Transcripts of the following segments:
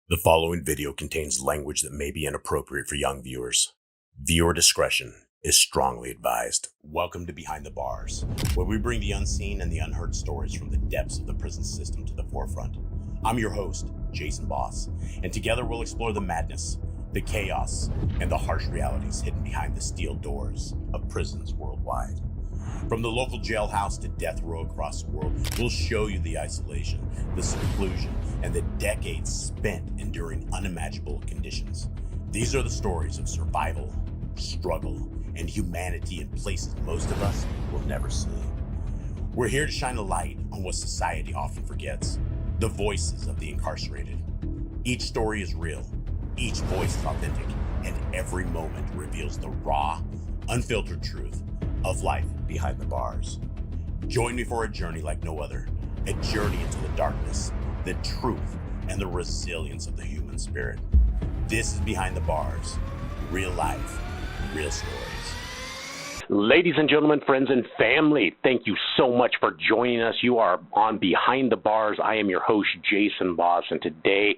The following video contains language that may be inappropriate for young viewers. Viewer discretion is strongly advised. Welcome to Behind the Bars, where we bring the unseen and the unheard stories from the depths of the prison system to the forefront. I'm your host, Jason Boss, and together we'll explore the madness, the chaos, and the harsh realities hidden behind the steel doors of prisons worldwide. From the local jailhouse to death row across the world, we'll show you the isolation, the seclusion, and the decades spent enduring unimaginable conditions. These are the stories of survival, struggle, and humanity in places most of us will never see. We're here to shine a light on what society often forgets, the voices of the incarcerated. Each story is real, each voice is authentic, and every moment reveals the raw, unfiltered truth of life behind the bars. Join me for a journey like no other, a journey into the darkness, the truth, and the resilience of the human spirit. This is Behind the Bars, real life, real stories. Ladies and gentlemen, friends and family, thank you so much for joining us. You are on Behind the Bars. I am your host, Jason Boss, and today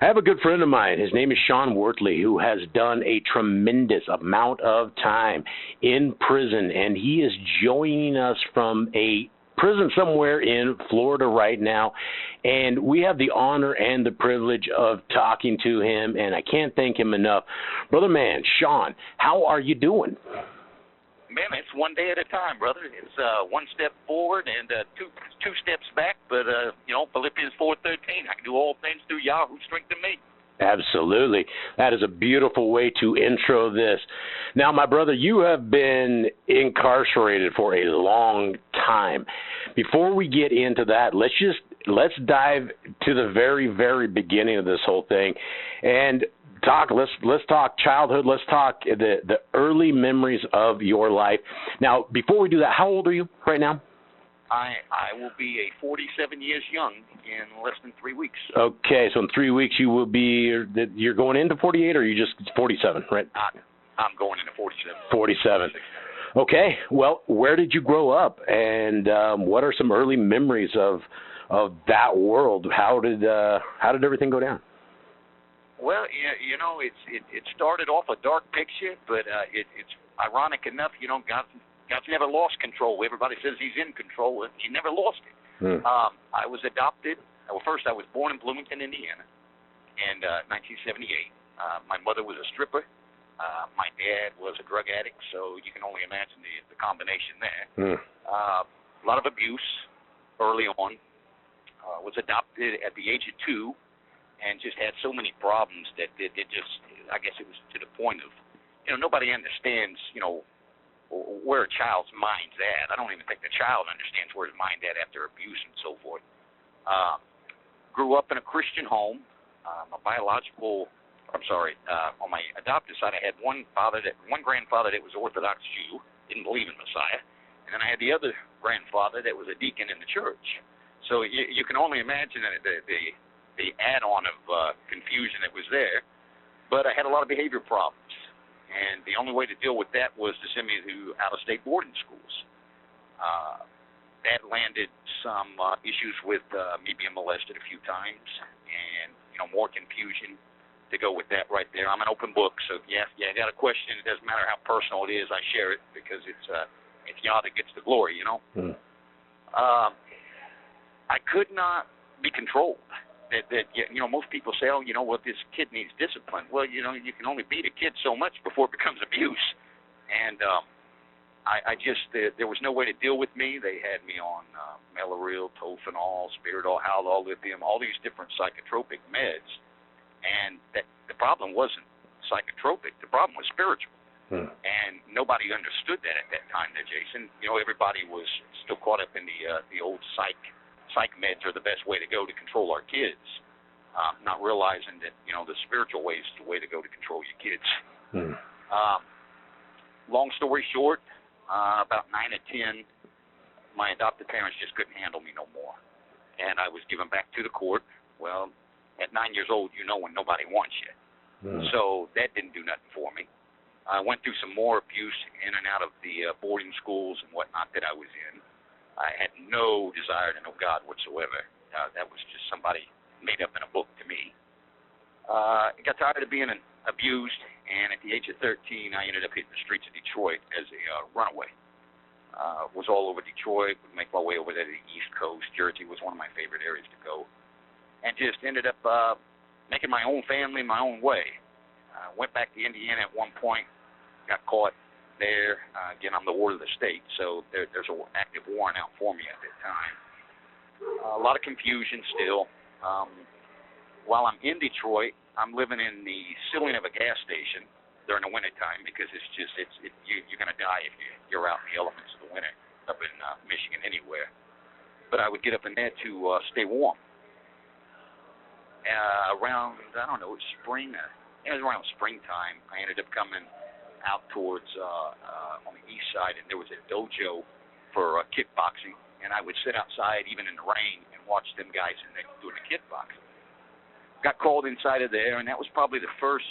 I have a good friend of mine. His name is Shawn Wuertley, who has done a tremendous amount of time in prison, and he is joining us from a prison somewhere in Florida right now, and we have the honor and the privilege of talking to him, and I can't thank him enough. Brother man, Shawn, how are you doing? Man, it's one day at a time, brother. It's one step forward and two steps back. But Philippians 4:13, I can do all things through Yah who strengthened me. Absolutely. That is a beautiful way to intro this. Now, my brother, you have been incarcerated for a long time. Before we get into that, let's dive to the very, very beginning of this whole thing and let's talk childhood. Let's talk the early memories of your life. Now, before we do that, how old are you right now? I will be 47 years young in less than 3 weeks. Okay, so in 3 weeks you will be, you're going into 48 or are you just 47, right? I'm going into 47. 47. Okay, well, where did you grow up, and what are some early memories of that world? How did everything go down? Well, it started off a dark picture, but it's ironic enough, God's never lost control. Everybody says he's in control. He never lost it. I was adopted. Well, first I was born in Bloomington, Indiana in 1978. My mother was a stripper. My dad was a drug addict, so you can only imagine the combination there. A lot of abuse early on. Was adopted at the age of 2 and just had so many problems that it just, I guess it was to the point of, nobody understands, where a child's mind's at. I don't even think the child understands where his mind's at after abuse and so forth. Grew up in a Christian home. On my adopted side, I had one grandfather that was Orthodox Jew, didn't believe in Messiah, and then I had the other grandfather that was a deacon in the church. So you can only imagine the add-on of confusion that was there. But I had a lot of behavior problems. And the only way to deal with that was to send me to out-of-state boarding schools. That landed some issues with me being molested a few times, and more confusion to go with that right there. I'm an open book, so yeah, I got a question. It doesn't matter how personal it is, I share it because it's Yah that gets the glory, I could not be controlled. Most people say, this kid needs discipline. Well, you can only beat a kid so much before it becomes abuse. And there was no way to deal with me. They had me on Mellaril, Tofenol, Spiridol, Haldol, lithium, all these different psychotropic meds. And the problem wasn't psychotropic. The problem was spiritual. And nobody understood that at that time, Jason. Everybody was still caught up in the old psych meds are the best way to go to control our kids, not realizing that, the spiritual way is the way to go to control your kids. Long story short, about 9 or 10, my adopted parents just couldn't handle me no more, and I was given back to the court. Well, at 9 years old, when nobody wants you. So that didn't do nothing for me. I went through some more abuse in and out of the boarding schools and whatnot that I was in. I had no desire to know God whatsoever. That was just somebody made up in a book to me. I got tired of being abused, and at the age of 13, I ended up hitting the streets of Detroit as a runaway. Was all over Detroit, would make my way over there to the East Coast. Jersey was one of my favorite areas to go. And just ended up making my own family my own way. Went back to Indiana at one point, got caught there. Again, I'm the ward of the state, so there's an active warrant out for me at that time. A lot of confusion still. While I'm in Detroit, I'm living in the ceiling of a gas station during the wintertime because you're going to die if you're out in the elements of the winter up in Michigan anywhere. But I would get up in there to stay warm. Around, I don't know, spring. It was around springtime. I ended up coming out towards on the east side, and there was a dojo for kickboxing. And I would sit outside even in the rain and watch them guys in there doing the kickboxing. Got called inside of there, and that was probably the first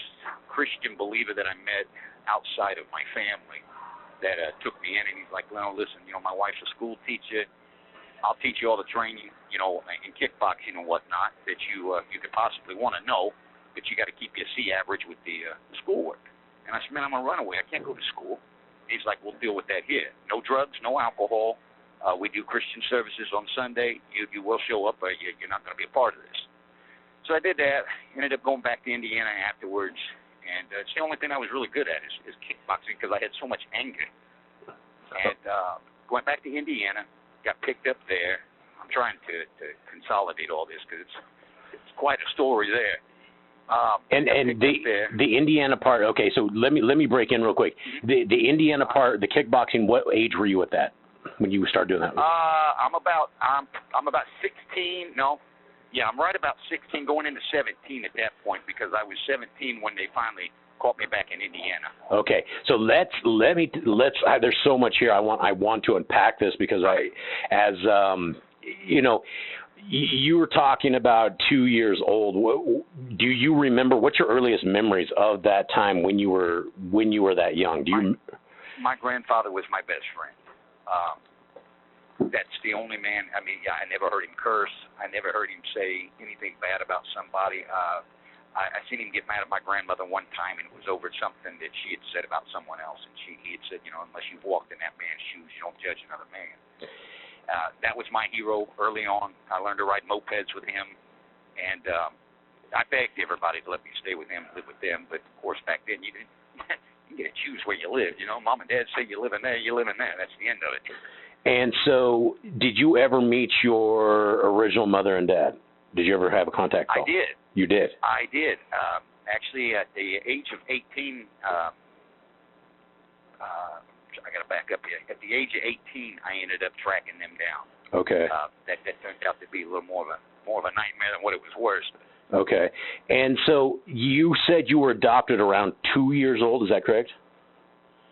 Christian believer that I met outside of my family that took me in. And he's like, "Well, listen, my wife's a school teacher. I'll teach you all the training, in kickboxing and whatnot that you could possibly want to know, but you got to keep your C average with the schoolwork." And I said, "Man, I'm a runaway. I can't go to school." He's like, "We'll deal with that here. No drugs, no alcohol. We do Christian services on Sunday. You will show up, but you're not going to be a part of this." So I did that. Ended up going back to Indiana afterwards, and it's the only thing I was really good at is kickboxing because I had so much anger. And went back to Indiana, got picked up there. I'm trying to consolidate all this because it's quite a story there. And the Indiana part. Okay, so let me break in real quick. The Indiana part, the kickboxing. What age were you at that when you started doing that? I'm about 16. No. Yeah, I'm right about 16, going into 17 at that point because I was 17 when they finally caught me back in Indiana. Okay, so let's. There's so much here. I want to unpack this because you were talking about 2 years old. Do you remember what's your earliest memories of that time when you were that young? My grandfather was my best friend. That's the only man. I never heard him curse. I never heard him say anything bad about somebody. I seen him get mad at my grandmother one time, and it was over something that she had said about someone else. And he had said, unless you've walked in that man's shoes, you don't judge another man. That was my hero early on. I learned to ride mopeds with him, and I begged everybody to let me stay with him, live with them. But of course, back then you didn't. You get to choose where you live. Mom and Dad say you live in there, you live in there. That's the end of it. And so, did you ever meet your original mother and dad? Did you ever have a contact call? I did. You did? I did. Actually, at the age of 18, I got to back up here. At the age of 18, I ended up tracking them down. Okay. That turned out to be a little more of a nightmare than what it was worth. Okay. And so, you said you were adopted around 2 years old. Is that correct?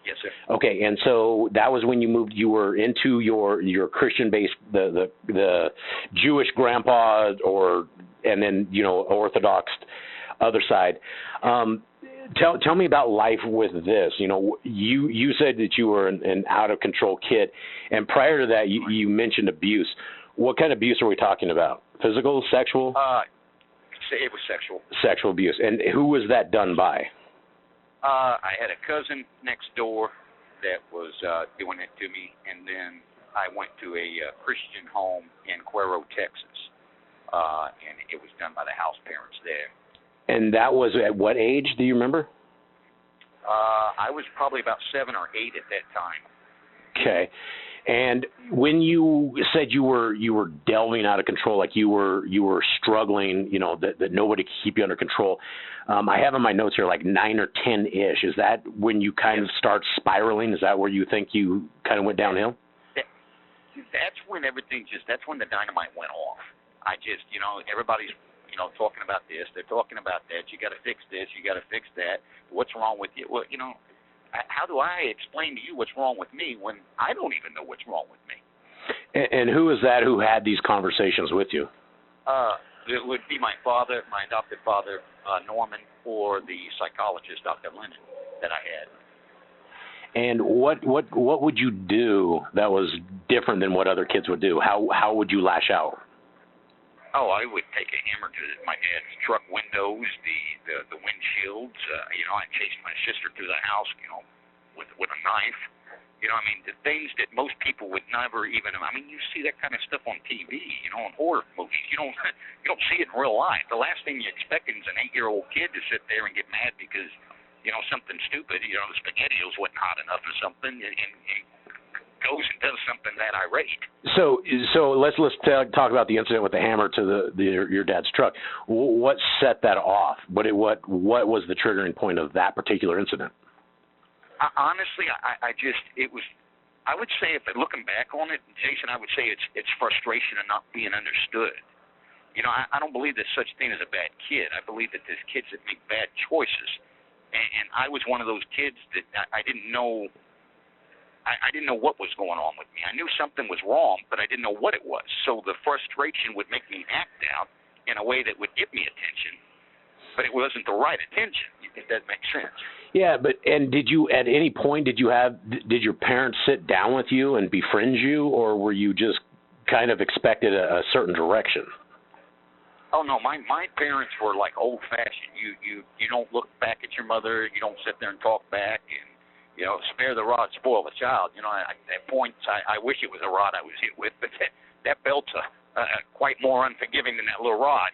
Yes, sir. Okay, and so that was when you moved. You were into your Christian base, the Jewish grandpa, and then Orthodox other side. Tell me about life with this. You said that you were an out of control kid, and prior to that, you mentioned abuse. What kind of abuse are we talking about? Physical, sexual? It was sexual. Sexual abuse, and who was that done by? I had a cousin next door that was doing it to me, and then I went to a Christian home in Cuero, Texas, and it was done by the house parents there. And that was at what age? Do you remember? I was probably about 7 or 8 at that time. Okay. And when you said you were delving out of control, like you were struggling, that nobody could keep you under control. I have in my notes here like 9 or 10-ish. Is that when you kind of start spiraling? Is that where you think you kind of went downhill? That's when that's when the dynamite went off. Everybody's, talking about this. They're talking about that. You got to fix this. You got to fix that. What's wrong with you? Well, how do I explain to you what's wrong with me when I don't even know what's wrong with me? And who is that who had these conversations with you? It would be my father, my adopted father, Norman, or the psychologist, Dr. Lennon, that I had. And what would you do that was different than what other kids would do? How would you lash out? Oh, I would take a hammer to my dad's truck windows, the the windshields. I chased my sister through the house, with a knife. I mean, the things that most people would never even. I mean, you see that kind of stuff on TV, in horror movies. You don't see it in real life. The last thing you expect is an 8-year-old kid to sit there and get mad because something stupid. The SpaghettiOs wasn't hot enough or something, and goes and does something that irate. So let's talk about the incident with the hammer to your dad's truck. What set that off? What was the triggering point of that particular incident? Honestly, I would say, if looking back on it, Jason, I would say it's frustration of not being understood. I don't believe there's such thing as a bad kid. I believe that there's kids that make bad choices, and I was one of those kids that I didn't know. I didn't know what was going on with me. I knew something was wrong, but I didn't know what it was. So the frustration would make me act out in a way that would give me attention, but it wasn't the right attention, if that makes sense. Yeah, and did you, at any point, did your parents sit down with you and befriend you, or were you just kind of expected a certain direction? Oh no, my parents were like old-fashioned. You don't look back at your mother. You don't sit there and talk back, and spare the rod, spoil the child. At points I wish it was a rod I was hit with, but that belt's quite more unforgiving than that little rod.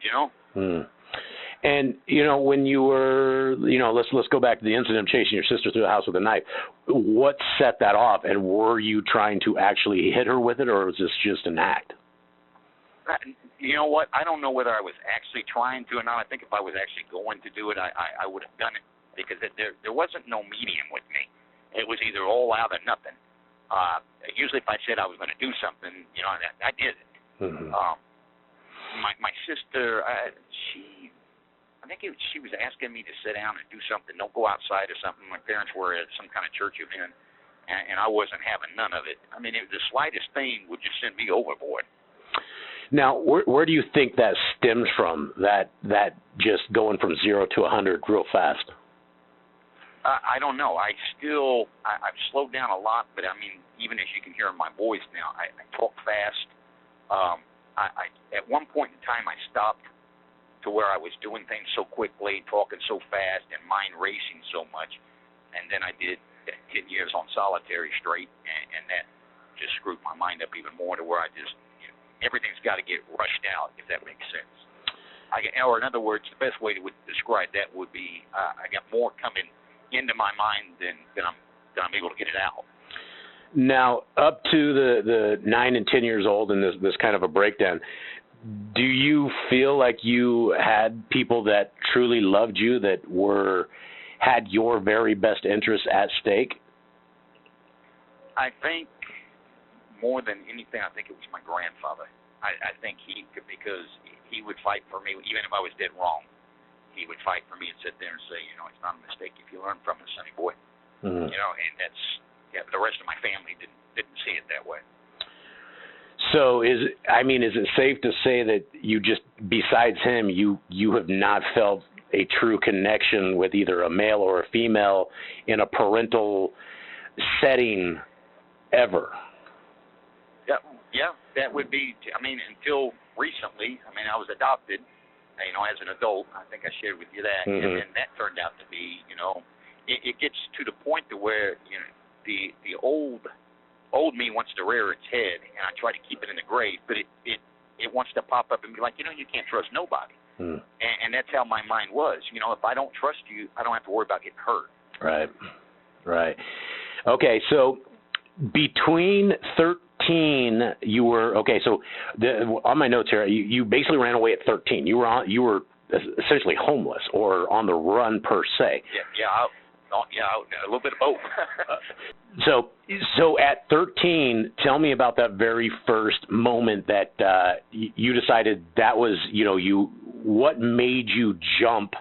And, when you were, let's go back to the incident of chasing your sister through the house with a knife. What set that off? And were you trying to actually hit her with it, or was this just an act? You know what? I don't know whether I was actually trying to or not. I think if I was actually going to do it, I would have done it, because there wasn't no medium with me. It was either all out or nothing. Usually if I said I was going to do something, I did it. Mm-hmm. My sister, I think she was asking me to sit down and do something, don't go outside or something. My parents were at some kind of church event, and I wasn't having none of it. I mean, the slightest thing would just send me overboard. Now, where do you think that stems from, that just going from 0 to 100 real fast? I don't know. I've slowed down a lot, but I mean, even as you can hear in my voice now, I talk fast. At one point in time, I stopped to where I was doing things so quickly, talking so fast, and mind racing so much. And then I did 10 years on solitary straight, and that just screwed my mind up even more to where I just, everything's got to get rushed out, if that makes sense. Or in other words, the best way to describe that would be I got more coming into my mind than I'm able to get it out. Now, up to the 9 and 10 years old, and this kind of a breakdown, do you feel like you had people that truly loved you, that had your very best interests at stake? I think more than anything, I think it was my grandfather. I think because he would fight for me, even if I was dead wrong. He would fight for me and sit there and say, it's not a mistake if you learn from it, sonny boy. Mm-hmm. And that's, the rest of my family didn't see it that way. So is it safe to say that you just, besides him, you have not felt a true connection with either a male or a female in a parental setting ever? Yeah, that would be, until recently. I was adopted, as an adult. I think I shared with you that. Mm-hmm. And then that turned out to be, it gets to the point to where, the old me wants to rear its head, and I try to keep it in the grave, but it wants to pop up and be like, you can't trust nobody. Mm. And that's how my mind was. If I don't trust you, I don't have to worry about getting hurt. Right. Okay, so between 13, you were, okay, so on my notes here, you basically ran away at 13. You were essentially homeless or on the run per se. Yeah, a little bit of both. So at 13, tell me about that very first moment that you decided that was, what made you jump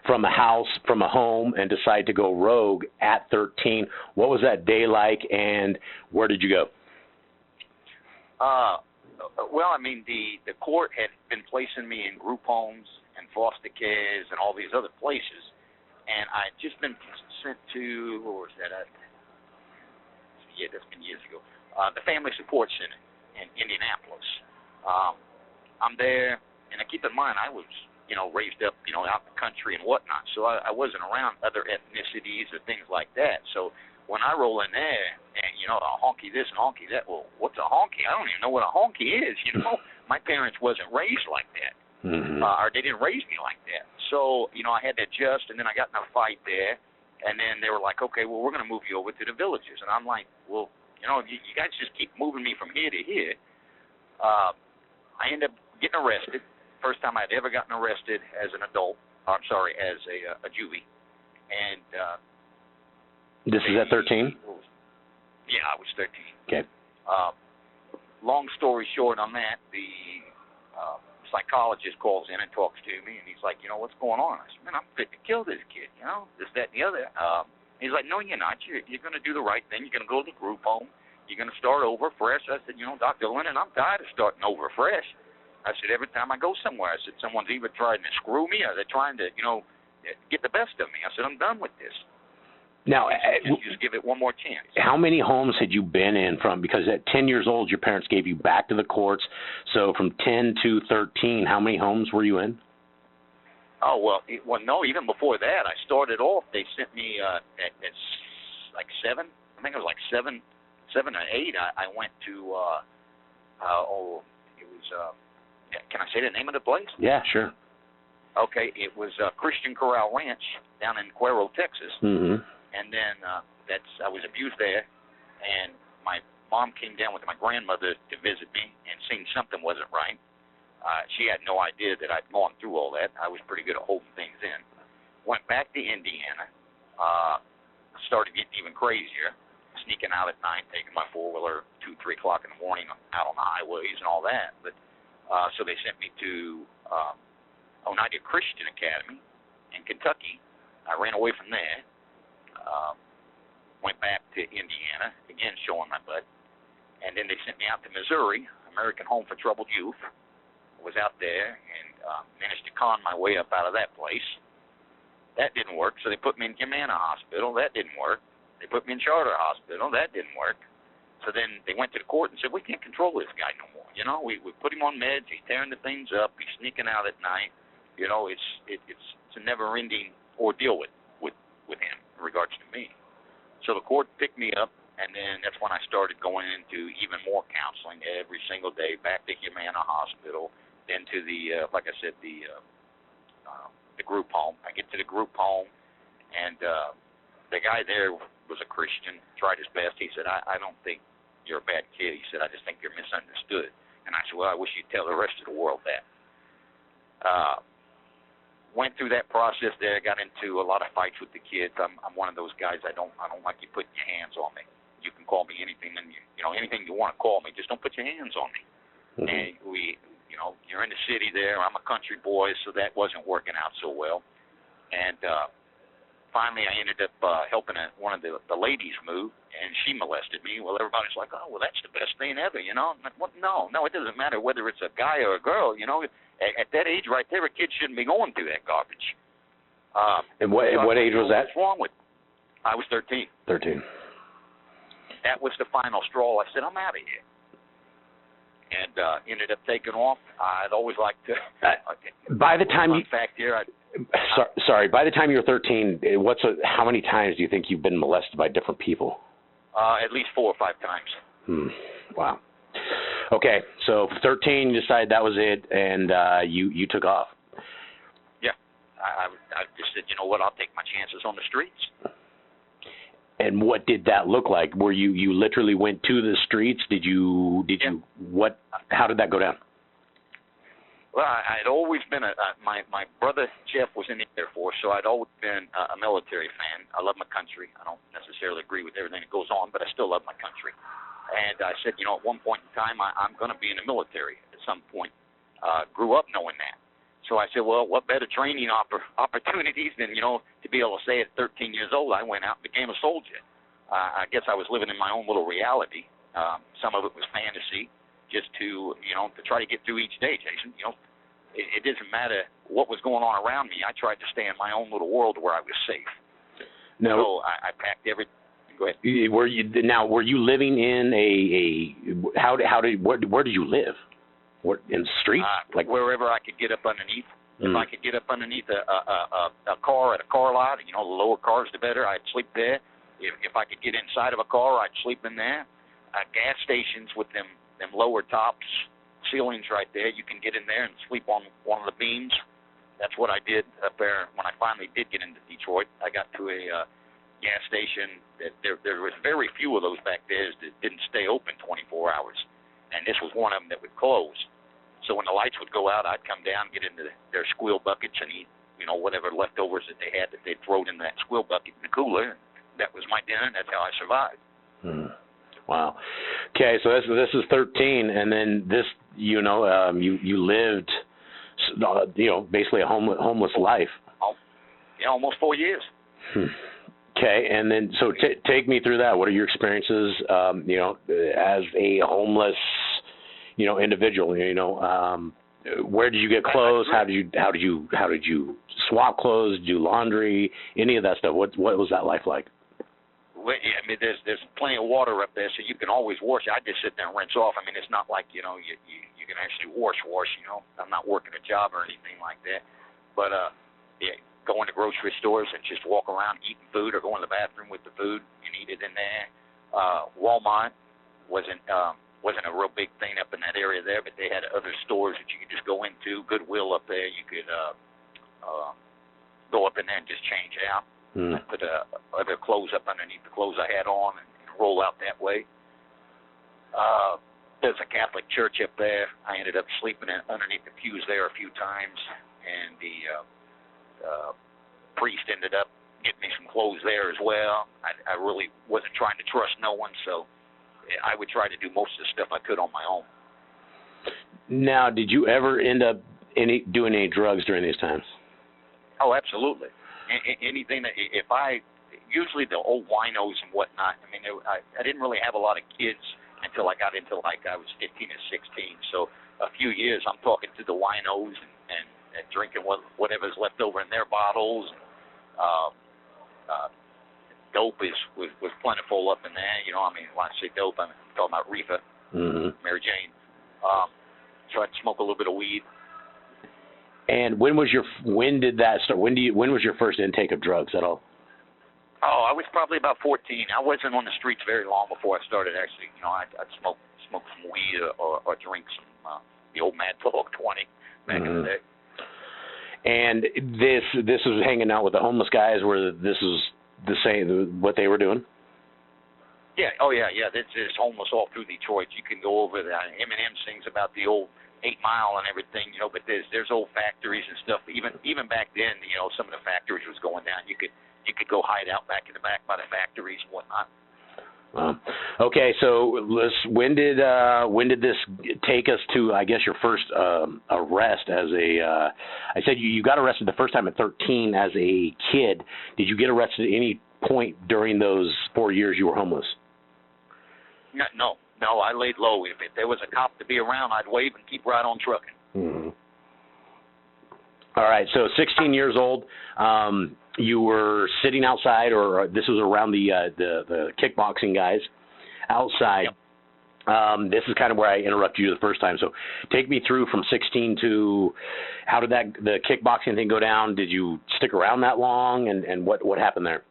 from a house, from a home, and decide to go rogue at 13? What was that day like, and where did you go? Well, the court had been placing me in group homes and foster cares and all these other places, and I had just been sent to, what was that? That's been years ago. The Family Support Center in Indianapolis. I'm there, and I keep in mind I was raised up, out in the country and whatnot. So I wasn't around other ethnicities or things like that. So when I roll in there and, a honky this and honky that, well, what's a honky? I don't even know what a honky is, My parents wasn't raised like that. Mm-hmm. Or they didn't raise me like that. So, I had to adjust, and then I got in a fight there. And then they were like, okay, well, we're going to move you over to the villages. And I'm like, well, you guys just keep moving me from here to here. I ended up getting arrested. First time I'd ever gotten arrested as an adult. As a juvie. And this is at 13? Yeah, I was 13. Okay. Long story short on that, the psychologist calls in and talks to me, and he's like, what's going on? I said, man, I'm fit to kill this kid, this, that, and the other. He's like, no, you're not. You're going to do the right thing. You're going to go to the group home. You're going to start over fresh. I said, Dr. Lennon, I'm tired of starting over fresh. I said, every time I go somewhere, I said, someone's either trying to screw me or they're trying to, get the best of me. I said, I'm done with this. Now, just give it one more chance. How many homes had you been in from? Because at 10 years old, your parents gave you back to the courts. So from 10 to 13, how many homes were you in? Oh, well, no, even before that, I started off, they sent me at like 7. I think it was like 7 or 8. I went to, it was, can I say the name of the place? Yeah, sure. Okay, it was Christian Corral Ranch down in Cuero, Texas. Mm-hmm. And then I was abused there, and my mom came down with my grandmother to visit me and seen something wasn't right. She had no idea that I'd gone through all that. I was pretty good at holding things in. Went back to Indiana, started getting even crazier, sneaking out at night, taking my four-wheeler 2, 3 o'clock in the morning out on the highways and all that. But so they sent me to Oneida Christian Academy in Kentucky. I ran away from there. Went back to Indiana, again showing my butt, and then they sent me out to Missouri, American Home for Troubled Youth. Was out there and managed to con my way up out of that place. That didn't work, so they put me in Humana Hospital. That didn't work. They put me in Charter Hospital. That didn't work. So then they went to the court and said, we can't control this guy no more. We put him on meds. He's tearing the things up. He's sneaking out at night. It's a never-ending ordeal with him in regards to me. So the court picked me up, and then that's when I started going into even more counseling every single day, back to Humana Hospital, then to the, like I said, the group home. I get to the group home, and the guy there was a Christian, tried his best. He said, I don't think you're a bad kid. He said, I just think you're misunderstood. And I said, well, I wish you'd tell the rest of the world that. Went through that process there, got into a lot of fights with the kids. I'm one of those guys, I don't like you putting your hands on me. You can call me anything, and anything you want to call me, just don't put your hands on me. Mm-hmm. And you're in the city there. I'm a country boy, so that wasn't working out so well. And finally, I ended up helping one of the ladies move, and she molested me. Well, everybody's like, oh, well, that's the best thing ever, I'm like, well, no, it doesn't matter whether it's a guy or a girl, At that age right there, a kid shouldn't be going through that garbage. And what age was that? What's wrong with? I was 13. 13. That was the final straw. I said, I'm out of here. And ended up taking off. I'd always liked to. By the time you. Fact here. Sorry. By the time you were 13, how many times do you think you've been molested by different people? At least 4 or 5 times. Wow. Okay, so 13, you decided that was it, and you took off. Yeah, I just said, you know what, I'll take my chances on the streets. And what did that look like? Were you literally went to the streets? Did you what? How did that go down? Well, I'd always been my brother Jeff was in the Air Force, so I'd always been a military fan. I love my country. I don't necessarily agree with everything that goes on, but I still love my country. And I said, at one point in time, I'm going to be in the military at some point. Grew up knowing that. So I said, well, what better training opportunities than, to be able to say at 13 years old, I went out and became a soldier. I guess I was living in my own little reality. Some of it was fantasy, just to try to get through each day, Jason. It doesn't matter what was going on around me. I tried to stay in my own little world where I was safe. No. So I packed everything. Go ahead. Were you living in where did you live? What, in the streets? Like wherever I could get up underneath. If I could get up underneath a car at a car lot, the lower cars the better, I'd sleep there. If I could get inside of a car, I'd sleep in there. Gas stations with them lower tops, ceilings right there, you can get in there and sleep on one of the beams. That's what I did up there when I finally did get into Detroit. I got to a gas station that there was very few of those back there that didn't stay open 24 hours, and this was one of them that would close. So when the lights would go out, I'd come down, get into their squill buckets, and eat, whatever leftovers that they had that they'd throw in that squill bucket in the cooler. That was my dinner, and that's how I survived. Wow. Okay, so this is 13, and then this, you lived, basically a homeless life. Almost 4 years. Okay, and then so take me through that. What are your experiences, as a homeless, individual? Where did you get clothes? How did you swap clothes? Do laundry? Any of that stuff? What was that life like? Well, there's plenty of water up there, so you can always wash. I just sit there and rinse off. It's not like you can actually wash. I'm not working a job or anything like that. But go into grocery stores and just walk around eating food, or go in the bathroom with the food and eat it in there. Walmart wasn't a real big thing up in that area there, but they had other stores that you could just go into. Goodwill up there, you could go up in there and just change out. I put other clothes up underneath the clothes I had on and roll out that way. There's a Catholic church up there. I ended up sleeping underneath the pews there a few times, and the priest ended up getting me some clothes there as well. I really wasn't trying to trust no one, so I would try to do most of the stuff I could on my own. Now, did you ever end up doing any drugs during these times? Oh, absolutely. Anything that usually the old winos and whatnot. I didn't really have a lot of kids until I got into I was 15 or 16. So a few years, I'm talking to the winos and drinking whatever's left over in their bottles. Dope was plentiful up in there. When I say dope, I'm talking about reefer, Mary Jane. Tried to smoke a little bit of weed. And when did that start? When was your first intake of drugs at all? Oh, I was probably about 14. I wasn't on the streets very long before I started actually. I'd smoke some weed or drink some the old Mad Dog 20 back in the day. And this was hanging out with the homeless guys, where this was the same what they were doing? Yeah. Oh yeah. There's homeless all through Detroit. You can go over there. Eminem sings about the old 8 Mile and everything, but there's old factories and stuff. Even back then, some of the factories was going down. You could go hide out back in the back by the factories and whatnot. Okay, so when did this take us to, I guess, your first arrest as a? I said you got arrested the first time at 13 as a kid. Did you get arrested at any point during those 4 years you were homeless? No, I laid low. If there was a cop to be around, I'd wave and keep right on trucking. Mm-hmm. All right, so 16 years old, you were sitting outside, or this was around the kickboxing guys outside. Yep. This is kind of where I interrupted you the first time. So take me through from 16 to how did the kickboxing thing go down? Did you stick around that long, and what happened there?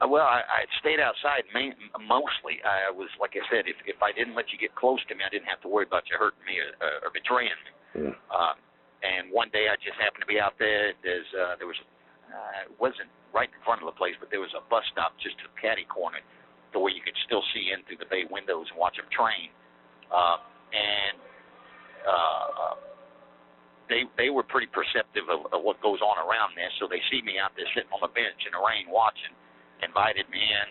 Well, I stayed outside mostly. I was, like I said, if I didn't let you get close to me, I didn't have to worry about you hurting me or betraying me. And one day I just happened to be out there. There was, it wasn't right in front of the place, but there was a bus stop just to the catty corner to where you could still see in through the bay windows and watch them train. They were pretty perceptive of what goes on around there, so they see me out there sitting on the bench in the rain watching. Invited me in,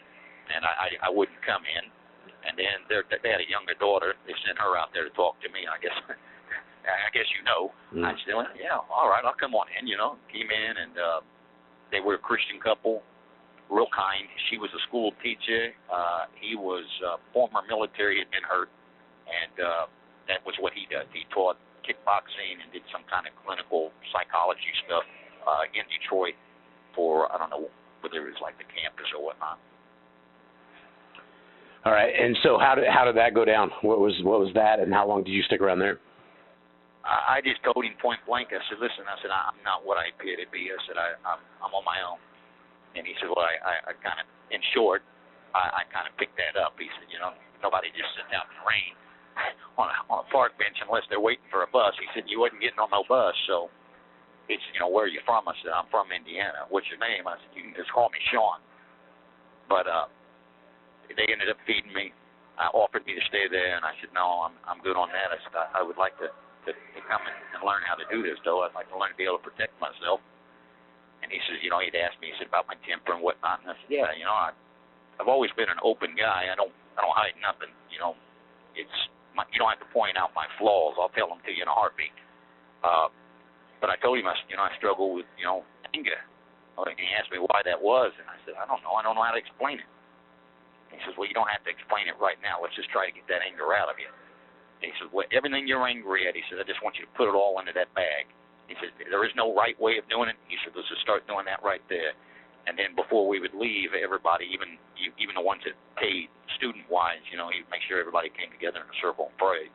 and I wouldn't come in. And then they had a younger daughter. They sent her out there to talk to me. I guess you know. I said, well, yeah, all right, I'll come on in. Came in, and they were a Christian couple, real kind. She was a school teacher. He was former military, had been hurt, and that was what he did. He taught kickboxing and did some kind of clinical psychology stuff in Detroit for, I don't know, whether it was like the campus or whatnot. All right, and so how did that go down? What was that, and how long did you stick around there? I just told him point blank. I said, listen, I said, I'm not what I appear to be. I said, I'm on my own. And he said, well, I kind of, in short, I kind of picked that up. He said, nobody just sits out in the rain on a park bench unless they're waiting for a bus. He said, you wasn't getting on no bus, so it's, where are you from? I said, I'm from Indiana. What's your name? I said, you can just call me Shawn. But they ended up feeding me. Offered me to stay there, and I said, no, I'm good on that. I said, I would like to come and learn how to do this, though. I'd like to learn to be able to protect myself. And he says, he'd asked me, he said, about my temper and whatnot. And I said, yeah, I've always been an open guy. I don't hide nothing. It's you don't have to point out my flaws. I'll tell them to you in a heartbeat. But I told him, I struggle with, anger. And he asked me why that was, and I said, I don't know. I don't know how to explain it. He says, well, you don't have to explain it right now. Let's just try to get that anger out of you. And he says, well, everything you're angry at, he says, I just want you to put it all into that bag. He says, there is no right way of doing it. He said, let's just start doing that right there. And then before we would leave, everybody, even the ones that paid student-wise, he'd make sure everybody came together in a circle and prayed.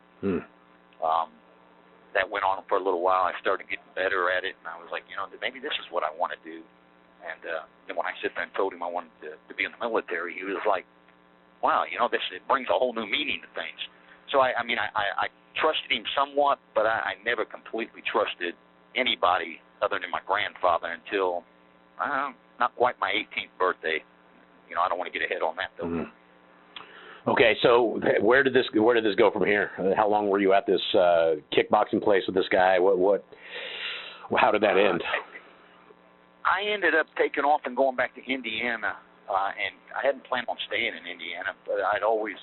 That went on for a little while. I started getting better at it, and I was like, maybe this is what I want to do. And then when I sit there and told him I wanted to be in the military, he was like, wow, this it brings a whole new meaning to things. So, I trusted him somewhat, but I never completely trusted anybody other than my grandfather until not quite my 18th birthday. I don't want to get ahead on that, though. Mm-hmm. Okay, so where did this go from here? How long were you at this kickboxing place with this guy? How did that end? I ended up taking off and going back to Indiana, and I hadn't planned on staying in Indiana, but I'd always,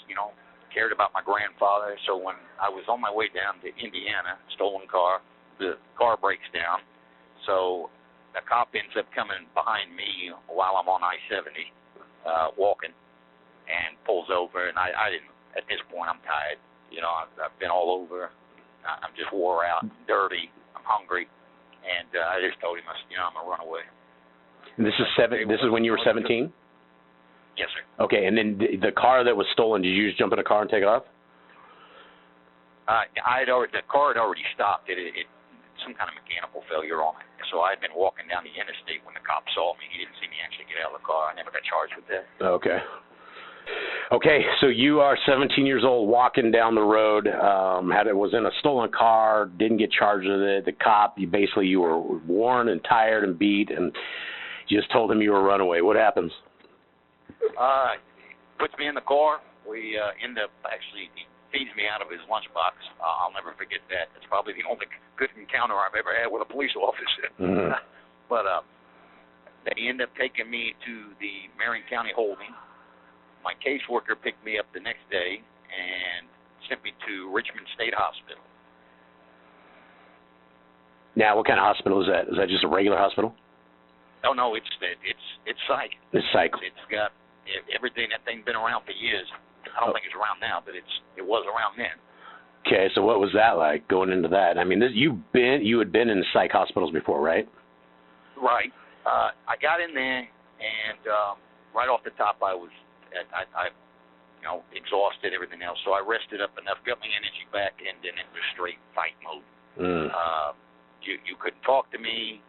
cared about my grandfather. So when I was on my way down to Indiana, stolen car, the car breaks down, so the cop ends up coming behind me while I'm on I-70, walking, and pulls over, and I didn't, at this point, I'm tired. I've been all over. I'm just wore out, dirty, I'm hungry, and I just told him, I said, I'm going to run away. And this is when you were 17? Yes, sir. Okay, and then the car that was stolen, did you just jump in a car and take it off? The car had already stopped. It some kind of mechanical failure on it. So I had been walking down the interstate when the cop saw me. He didn't see me actually get out of the car. I never got charged with that. Okay, so you are 17 years old, walking down the road. Was in a stolen car, didn't get charged with it. The cop, you were worn and tired and beat, and you just told him you were a runaway. What happens? Puts me in the car. We end up actually, he feeds me out of his lunchbox. I'll never forget that. It's probably the only good encounter I've ever had with a police officer. Mm-hmm. But they end up taking me to the Marion County Holding. My caseworker picked me up the next day and sent me to Richmond State Hospital. Now, what kind of hospital is that? Is that just a regular hospital? Oh no, it's psych. It's psych. It's got everything. That thing's been around for years. I don't think it's around now, but it was around then. Okay, so what was that like going into that? I mean, you had been in psych hospitals before, right? Right. I got in there, and right off the top, I exhausted, everything else. So I rested up enough, got my energy back, and then it was straight fight mode. You couldn't talk to me.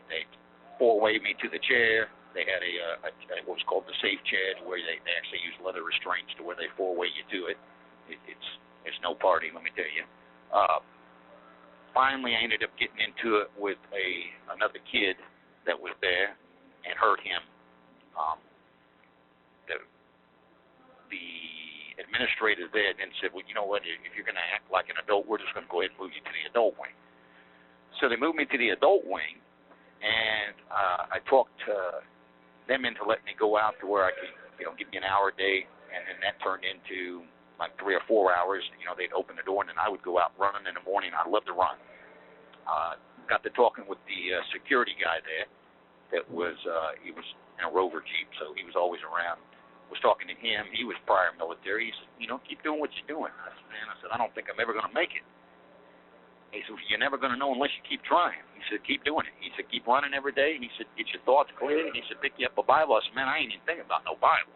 They four-wayed me to the chair. They had what was called the safe chair, where they actually use leather restraints to where they four-way you to it. It's no party, let me tell you. Finally, I ended up getting into it with another kid that was there and hurt him. The administrator there then said, well, you know what, if you're going to act like an adult, we're just going to go ahead and move you to the adult wing. So they moved me to the adult wing, and I talked them into letting me go out to where I could, give me an hour a day, and then that turned into like 3 or 4 hours. They'd open the door, and then I would go out running in the morning. I love to run. Got to talking with the security guy there. He was in a Rover Jeep, so he was always around. Was talking to him. He was prior military. He said, keep doing what you're doing. I said, I don't think I'm ever going to make it. He said, you're never going to know unless you keep trying. He said, keep doing it. He said, keep running every day. And he said, get your thoughts clear. And he said, pick you up a Bible. I said, man, I ain't even thinking about no Bible.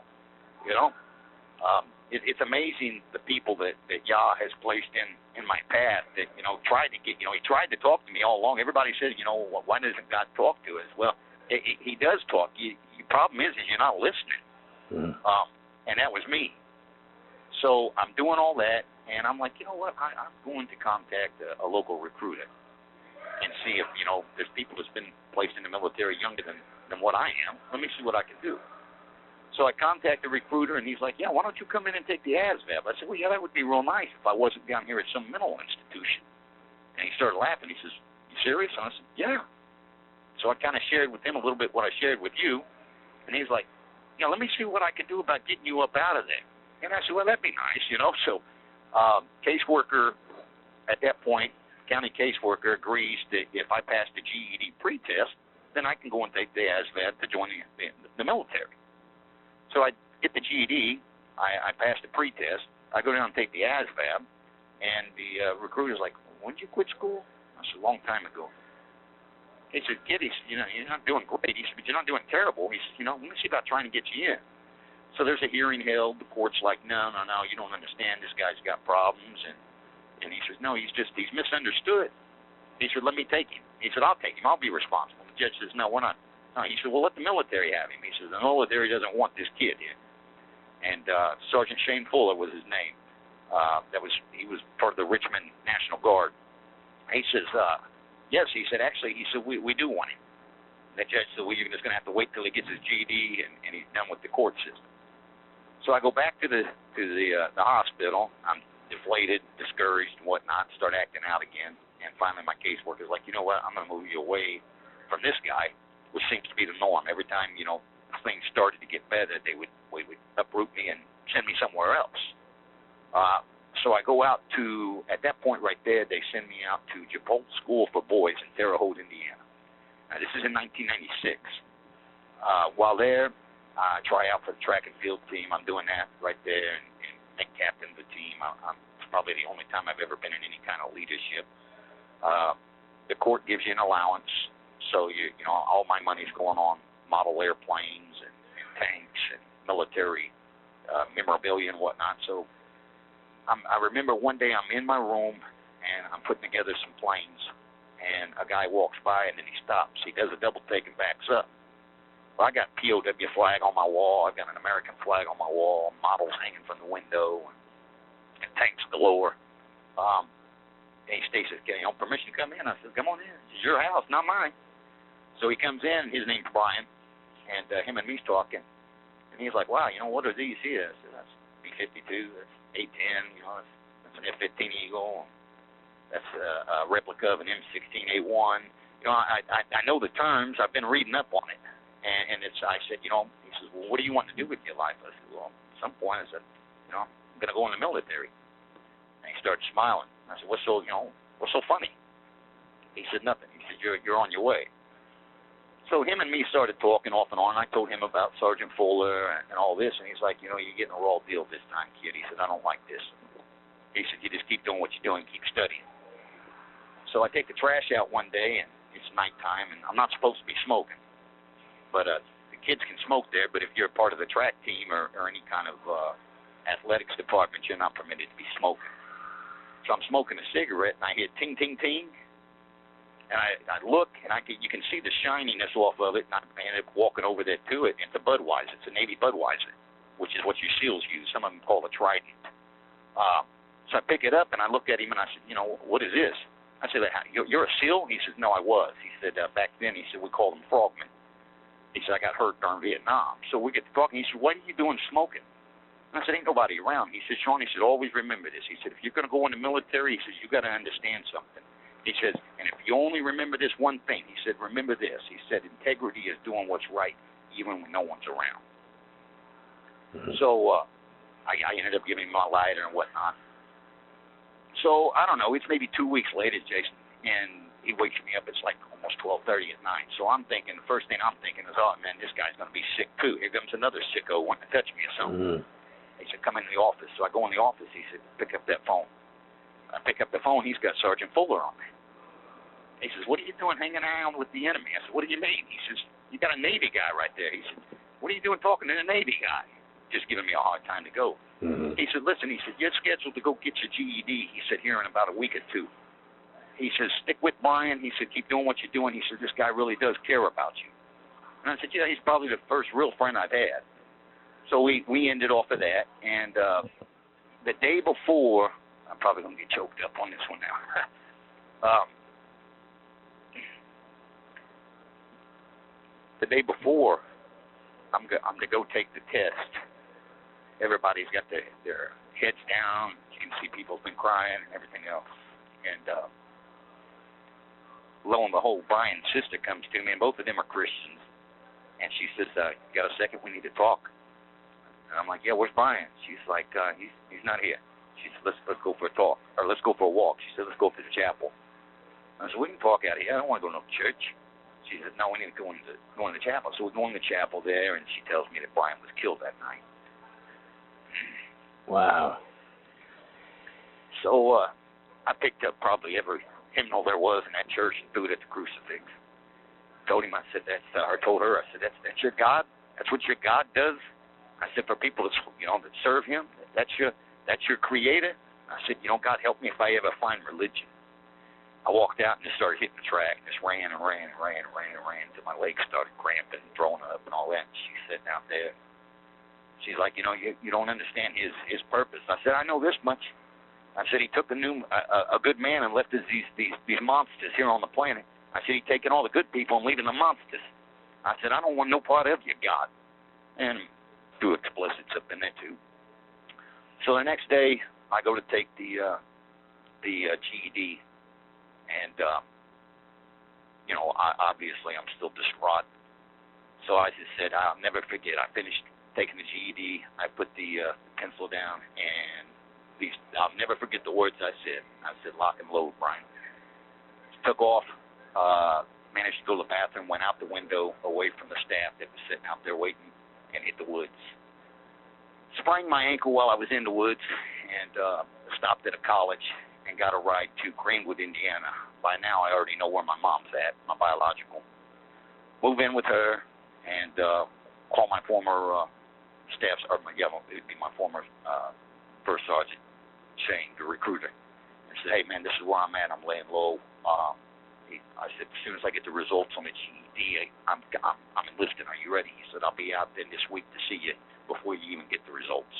It's amazing the people that Yah has placed in in my path that, tried to get, he tried to talk to me all along. Everybody says, why doesn't God talk to us? Well, he does talk. The problem is you're not listening. And that was me. So I'm doing all that, and I'm like, you know what? I'm going to contact a local recruiter and see if, there's people that's been placed in the military younger than what I am. Let me see what I can do. So I contact the recruiter, and he's like, yeah, why don't you come in and take the ASVAB? I said, well, yeah, that would be real nice if I wasn't down here at some mental institution. And he started laughing. He says, you serious? And I said, yeah. So I kind of shared with him a little bit what I shared with you, and he's like, let me see what I can do about getting you up out of there. And I said, well, that'd be nice, So caseworker at that point, county caseworker agrees that if I pass the GED pre-test, then I can go and take the ASVAB to join the military. So I get the GED, I pass the pre-test, I go down and take the ASVAB, and the recruiter's like, when did you quit school? I said, a long time ago. He said, kid, you're not doing great. He said, but you're not doing terrible. He said, let me see about trying to get you in. So there's a hearing held. The court's like, no, you don't understand. This guy's got problems. And he says, no, he's misunderstood. He said, let me take him. He said, I'll take him. I'll be responsible. The judge says, no, we're not. No, he said, well, let the military have him. He says, the military doesn't want this kid here. And Sergeant Shane Fuller was his name. He was part of the Richmond National Guard. He says, yes, he said, actually, we do want him. The judge said, well, you're just going to have to wait till he gets his GED and he's done with the court system. So I go back to the hospital. I'm deflated, discouraged, and whatnot, start acting out again. And finally my caseworker's like, you know what, I'm going to move you away from this guy, which seems to be the norm. Every time, things started to get better, they would uproot me and send me somewhere else. So I go out to, at that point right there, they send me out to Chipotle School for Boys in Terre Haute, Indiana. Now, this is in 1996. While there, I try out for the track and field team. I'm doing that right there and make captain of the team. It's probably the only time I've ever been in any kind of leadership. The court gives you an allowance, so all my money's going on model airplanes and tanks and military memorabilia and whatnot. So I remember one day I'm in my room and I'm putting together some planes, and a guy walks by and then he stops. He does a double take and backs up. Well, I got POW flag on my wall. I've got an American flag on my wall, models hanging from the window, and tanks galore. And he says, permission to come in? I said, come on in. This is your house, not mine. So he comes in. His name's Brian, and him and me's talking. And he's like, wow, what are these here? I said, that's B-52, that's A-10, that's an F-15 Eagle. That's a replica of an M16A1. I know the terms. I've been reading up on it. And I said, he says, well, what do you want to do with your life? I said, well, at some point, I said, I'm going to go in the military. And he started smiling. I said, what's so funny? He said, nothing. He said, you're on your way. So him and me started talking off and on. I told him about Sergeant Fuller and all this, and he's like, you're getting a raw deal this time, kid. He said, I don't like this. He said, you just keep doing what you're doing, keep studying. So I take the trash out one day, and it's nighttime, and I'm not supposed to be smoking. But the kids can smoke there, but if you're a part of the track team or any kind of athletics department, you're not permitted to be smoking. So I'm smoking a cigarette, and I hear ting, ting, ting. And I look, and you can see the shininess off of it, and I end up walking over there to it. It's a Budweiser. It's a Navy Budweiser, which is what your SEALs use. Some of them call it Trident. So I pick it up, and I look at him, and I said, what is this? I said, you're a SEAL? He said, no, I was. He said, back then, he said, we called them frogmen. He said, I got hurt during Vietnam. So we get to talking. He said, what are you doing smoking? And I said, ain't nobody around. He said, Shawn, he said, always remember this. He said, if you're going to go in the military, he says, you got to understand something. He says, and if you only remember this one thing, he said, remember this. He said, integrity is doing what's right even when no one's around. Mm-hmm. So I ended up giving him my lighter and whatnot. So I don't know. It's maybe 2 weeks later, Jason, and he wakes me up. It's like almost 12:30 at night. So I'm thinking, the first thing I'm thinking is, oh, man, this guy's going to be sick too. Here comes another sicko wanting to touch me or something. Mm-hmm. He said, come in the office. So I go in the office. He said, pick up that phone. I pick up the phone. He's got Sergeant Fuller on there. He says, what are you doing hanging around with the enemy? I said, what do you mean? He says, you got a Navy guy right there. He said, what are you doing talking to the Navy guy? just giving me a hard time to go. Mm-hmm. He said, listen, he said, you're scheduled to go get your GED, he said, here in about a week or two. He says, stick with Brian. He said, keep doing what you're doing. He said, this guy really does care about you. And I said, yeah, he's probably the first real friend I've had. So we ended off of that. And the day before, I'm probably going to get choked up on this one now. The day before, I'm to go take the test. Everybody's got their heads down. You can see people's been crying and everything else. And lo and behold, Brian's sister comes to me, and both of them are Christians. And she says, you got a second? We need to talk. And I'm like, yeah, where's Brian? She's like, he's not here. She said, let's go for a talk, or let's go for a walk. She said, let's go to the chapel. I said, we can talk out here. I don't want to go to no church. She said, no, we need to go into the chapel. So we go in the chapel there, and she tells me that Brian was killed that night. Wow. So I picked up probably every hymnal there was in that church and threw it at the crucifix. Told him, I said, I told her, I said, that's your God? That's what your God does? I said, for people that serve him, that's your creator? I said, God help me if I ever find religion. I walked out and just started hitting the track, just ran until my legs started cramping and throwing up and all that. And she's sitting out there. She's like, you don't understand his purpose. I said, I know this much. I said, he took a good man and left us these monsters here on the planet. I said, he's taking all the good people and leaving the monsters. I said, I don't want no part of you, God. And threw explicits up in there, too. So the next day, I go to take the GED. And, obviously I'm still distraught. So I just said, I'll never forget. I finished taking the GED. I put the pencil down, and I'll never forget the words I said. I said, lock and load, Brian. Took off, managed to go to the bathroom, went out the window away from the staff that was sitting out there waiting, and hit the woods. Sprained my ankle while I was in the woods, and stopped at a college and got a ride to Greenwood, Indiana. By now, I already know where my mom's at, my biological. Move in with her and call my former it'd be my former first sergeant, Shane, the recruiter, and said, hey, man, this is where I'm at. I'm laying low. I said, as soon as I get the results on the GED, I'm enlisted. Are you ready? He said, I'll be out there this week to see you before you even get the results.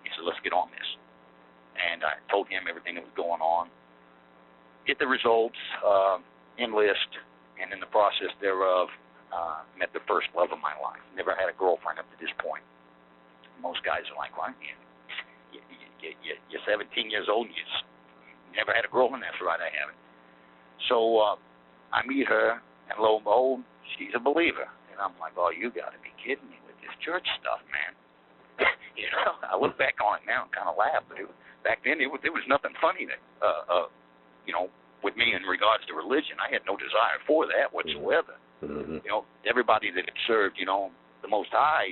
He said, let's get on this. And I told him everything that was going on. Get the results, enlist, and in the process thereof, met the first love of my life. Never had a girlfriend up to this point. Most guys are like, well, you're 17 years old, you never had a girlfriend? That's right, I haven't. So I meet her, and lo and behold, she's a believer. And I'm like, oh, you got to be kidding me with this church stuff, man. I look back on it now and kind of laugh, but back then there was nothing funny that, with me in regards to religion. I had no desire for that whatsoever. Mm-hmm. Everybody that had served, the Most High,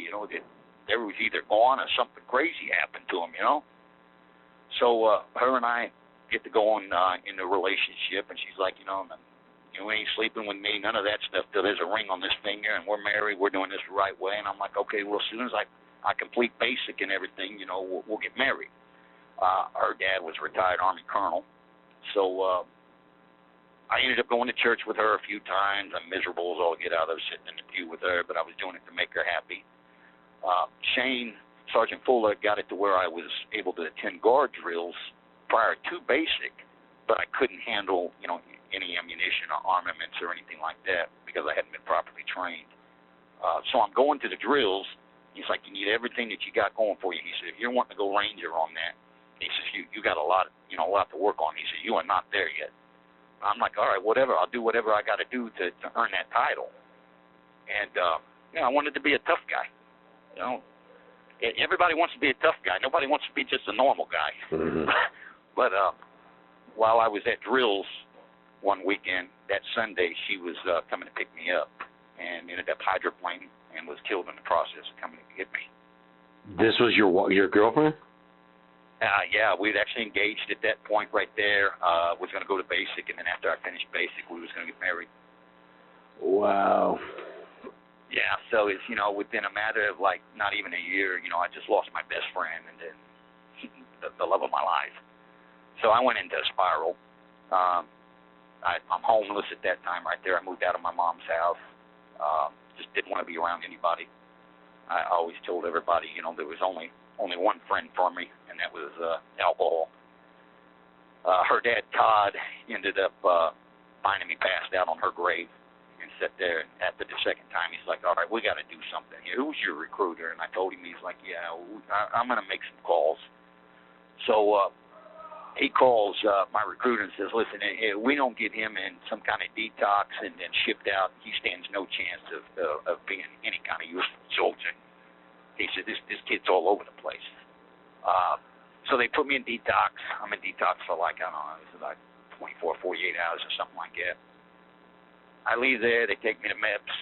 they was either gone or something crazy happened to them, So her and I get to go in a relationship, and she's like, you ain't sleeping with me, none of that stuff till there's a ring on this finger, and we're married, we're doing this the right way. And I'm like, okay, well, as soon as I complete basic and everything, we'll get married. Her dad was a retired Army colonel, so I ended up going to church with her a few times. I'm miserable as all get out. I was sitting in the pew with her, but I was doing it to make her happy. Shane, Sergeant Fuller, got it to where I was able to attend guard drills prior to basic, but I couldn't handle, any ammunition or armaments or anything like that because I hadn't been properly trained. So I'm going to the drills. He's like, you need everything that you got going for you. He said, if you're wanting to go Ranger on that, he says, you got a lot to work on. He said, you are not there yet. I'm like, all right, whatever. I'll do whatever I got to do to earn that title. And, I wanted to be a tough guy. Everybody wants to be a tough guy. Nobody wants to be just a normal guy. Mm-hmm. But while I was at drills one weekend, that Sunday, she was coming to pick me up and ended up hydroplaning and was killed in the process of coming to get me. This was your girlfriend? Yeah, we'd actually engaged at that point right there. Was going to go to basic, and then after I finished basic, we was going to get married. Wow. Yeah, So it's, within a matter of like not even a year, I just lost my best friend and then the love of my life. So I went into a spiral. I'm homeless at that time right there. I moved out of my mom's house. Just didn't want to be around anybody. I always told everybody, there was only one friend for me, and that was alcohol. Her dad, Todd, ended up finding me passed out on her grave and sat there. And after the second time, he's like, all right, we got to do something here. Who's your recruiter? And I told him, he's like, yeah, I'm going to make some calls. So he calls my recruiter and says, listen, we don't get him in some kind of detox and then shipped out. He stands no chance of being any kind of useful soldier. He said, this kid's all over the place. So they put me in detox. I'm in detox for like, I don't know, it's about 24, 48 hours or something like that. I leave there. They take me to MEPS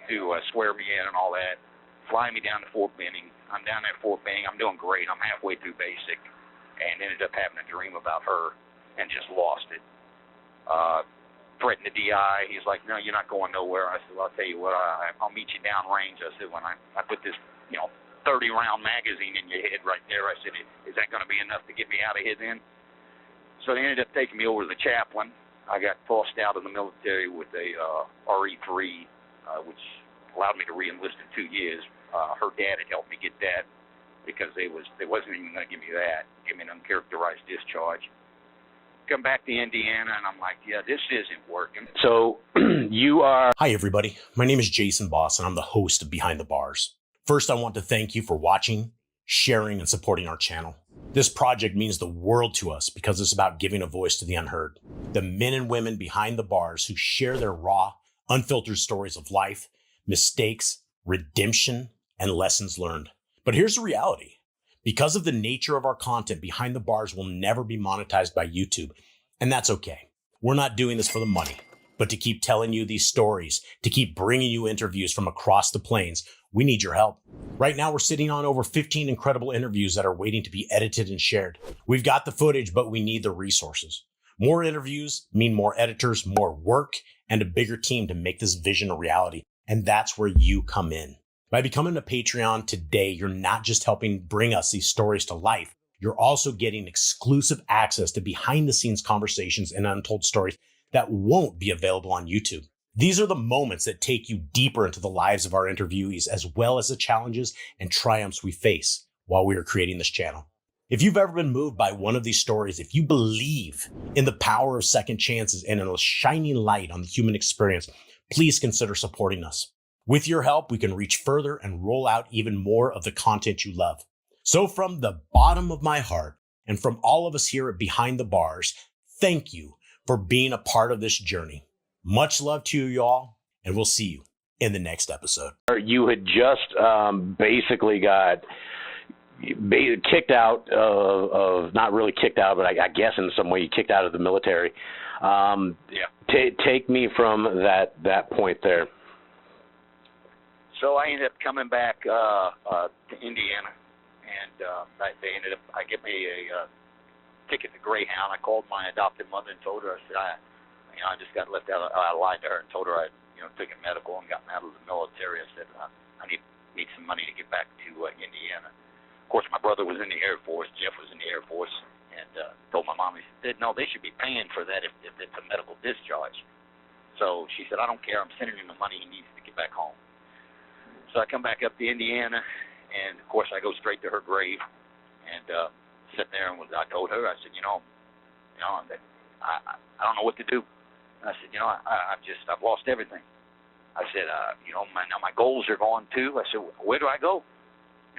to swear me in and all that, fly me down to Fort Benning. I'm down there at Fort Benning. I'm doing great. I'm halfway through basic and ended up having a dream about her and just lost it. Threatened the DI. He's like, no, you're not going nowhere. I said, well, I'll tell you what, I'll meet you downrange. I said, when I put this, 30-round magazine in your head right there, I said, is that going to be enough to get me out of here then? So they ended up taking me over to the chaplain. I got tossed out of the military with a RE3, which allowed me to re-enlist in 2 years. Her dad had helped me get that because they wasn't even going to give me that, give me an uncharacterized discharge. Come back to Indiana, and I'm like, yeah, this isn't working. So you are... Hi, everybody. My name is Jason Boss, and I'm the host of Behind the Bars. First, I want to thank you for watching, sharing, and supporting our channel. This project means the world to us because it's about giving a voice to the unheard. The men and women behind the bars who share their raw, unfiltered stories of life, mistakes, redemption, and lessons learned. But here's the reality. Because of the nature of our content, Behind the Bars will never be monetized by YouTube. And that's okay. We're not doing this for the money, but to keep telling you these stories, to keep bringing you interviews from across the plains, we need your help. Right now, we're sitting on over 15 incredible interviews that are waiting to be edited and shared. We've got the footage, but we need the resources. More interviews mean more editors, more work, and a bigger team to make this vision a reality. And that's where you come in. By becoming a Patreon today, you're not just helping bring us these stories to life. You're also getting exclusive access to behind-the-scenes conversations and untold stories that won't be available on YouTube. These are the moments that take you deeper into the lives of our interviewees, as well as the challenges and triumphs we face while we are creating this channel. If you've ever been moved by one of these stories, if you believe in the power of second chances and in a shining light on the human experience, please consider supporting us. With your help, we can reach further and roll out even more of the content you love. So from the bottom of my heart and from all of us here at Behind the Bars, thank you for being a part of this journey. Much love to you, y'all, and we'll see you in the next episode. You had just basically got kicked out of, not really kicked out, but I guess in some way you kicked out of the military. Take me from that point there. So I ended up coming back to Indiana, and I get me a ticket to Greyhound. I called my adopted mother and told her, I said, I just got left out. I lied to her and told her I taken medical and gotten out of the military. I said, I need some money to get back to Indiana. Of course, my brother was in the Air Force. Jeff was in the Air Force, and told my mom, he said, no, they should be paying for that if it's a medical discharge. So she said, I don't care. I'm sending him the money he needs to get back home. So I come back up to Indiana, and, of course, I go straight to her grave and sit there. And I told her, I said, I don't know what to do. I said, I've lost everything. I said, now my goals are gone too. I said, where do I go?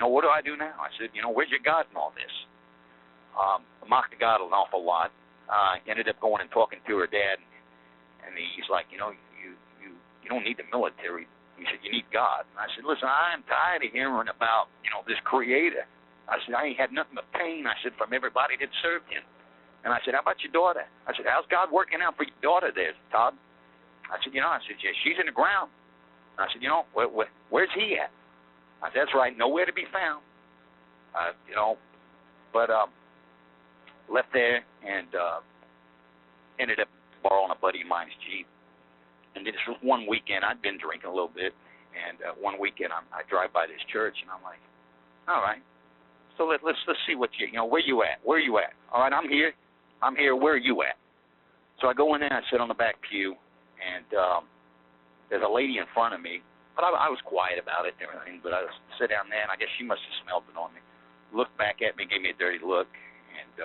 What do I do now? I said, where's your God in all this? I mocked God an awful lot. Ended up going and talking to her dad, and he's like, you don't need the military. He said, you need God. And I said, listen, I'm tired of hearing about, this creator. I said, I ain't had nothing but pain, I said, from everybody that served him. And I said, how about your daughter? I said, how's God working out for your daughter there, Todd? I said, yeah, she's in the ground. I said, where's he at? I said, that's right, nowhere to be found. But left there and ended up borrowing a buddy of mine's Jeep. And this was one weekend. I'd been drinking a little bit, and And one weekend I drive by this church, and I'm like, all right. So let's see what where you at? Where you at? All right, I'm here. Where are you at? So I go in there, I sit on the back pew, and there's a lady in front of me. But I was quiet about it and everything. But I sit down there, and I guess she must have smelled it on me. Looked back at me, gave me a dirty look, and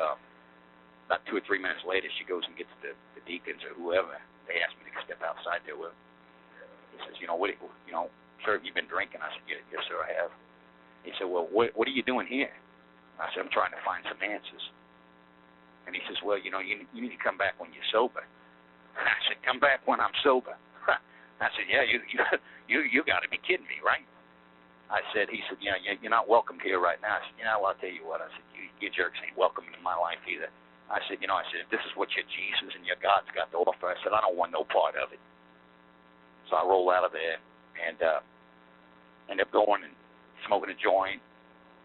about 2 or 3 minutes later, she goes and gets the deacons or whoever. They asked me to step outside there with them. He says, sir, have you been drinking? I said, yes, sir, I have. He said, well, what are you doing here? I said, I'm trying to find some answers. And he says, well, you need to come back when you're sober. I said, come back when I'm sober. I said, yeah, you got to be kidding me, right? He said, yeah, you're not welcome here right now. I said, well, I'll tell you what. I said, you jerks ain't welcome in my life either. I said, if this is what your Jesus and your God's got to offer, I said, I don't want no part of it. So I rolled out of there and ended up going and smoking a joint,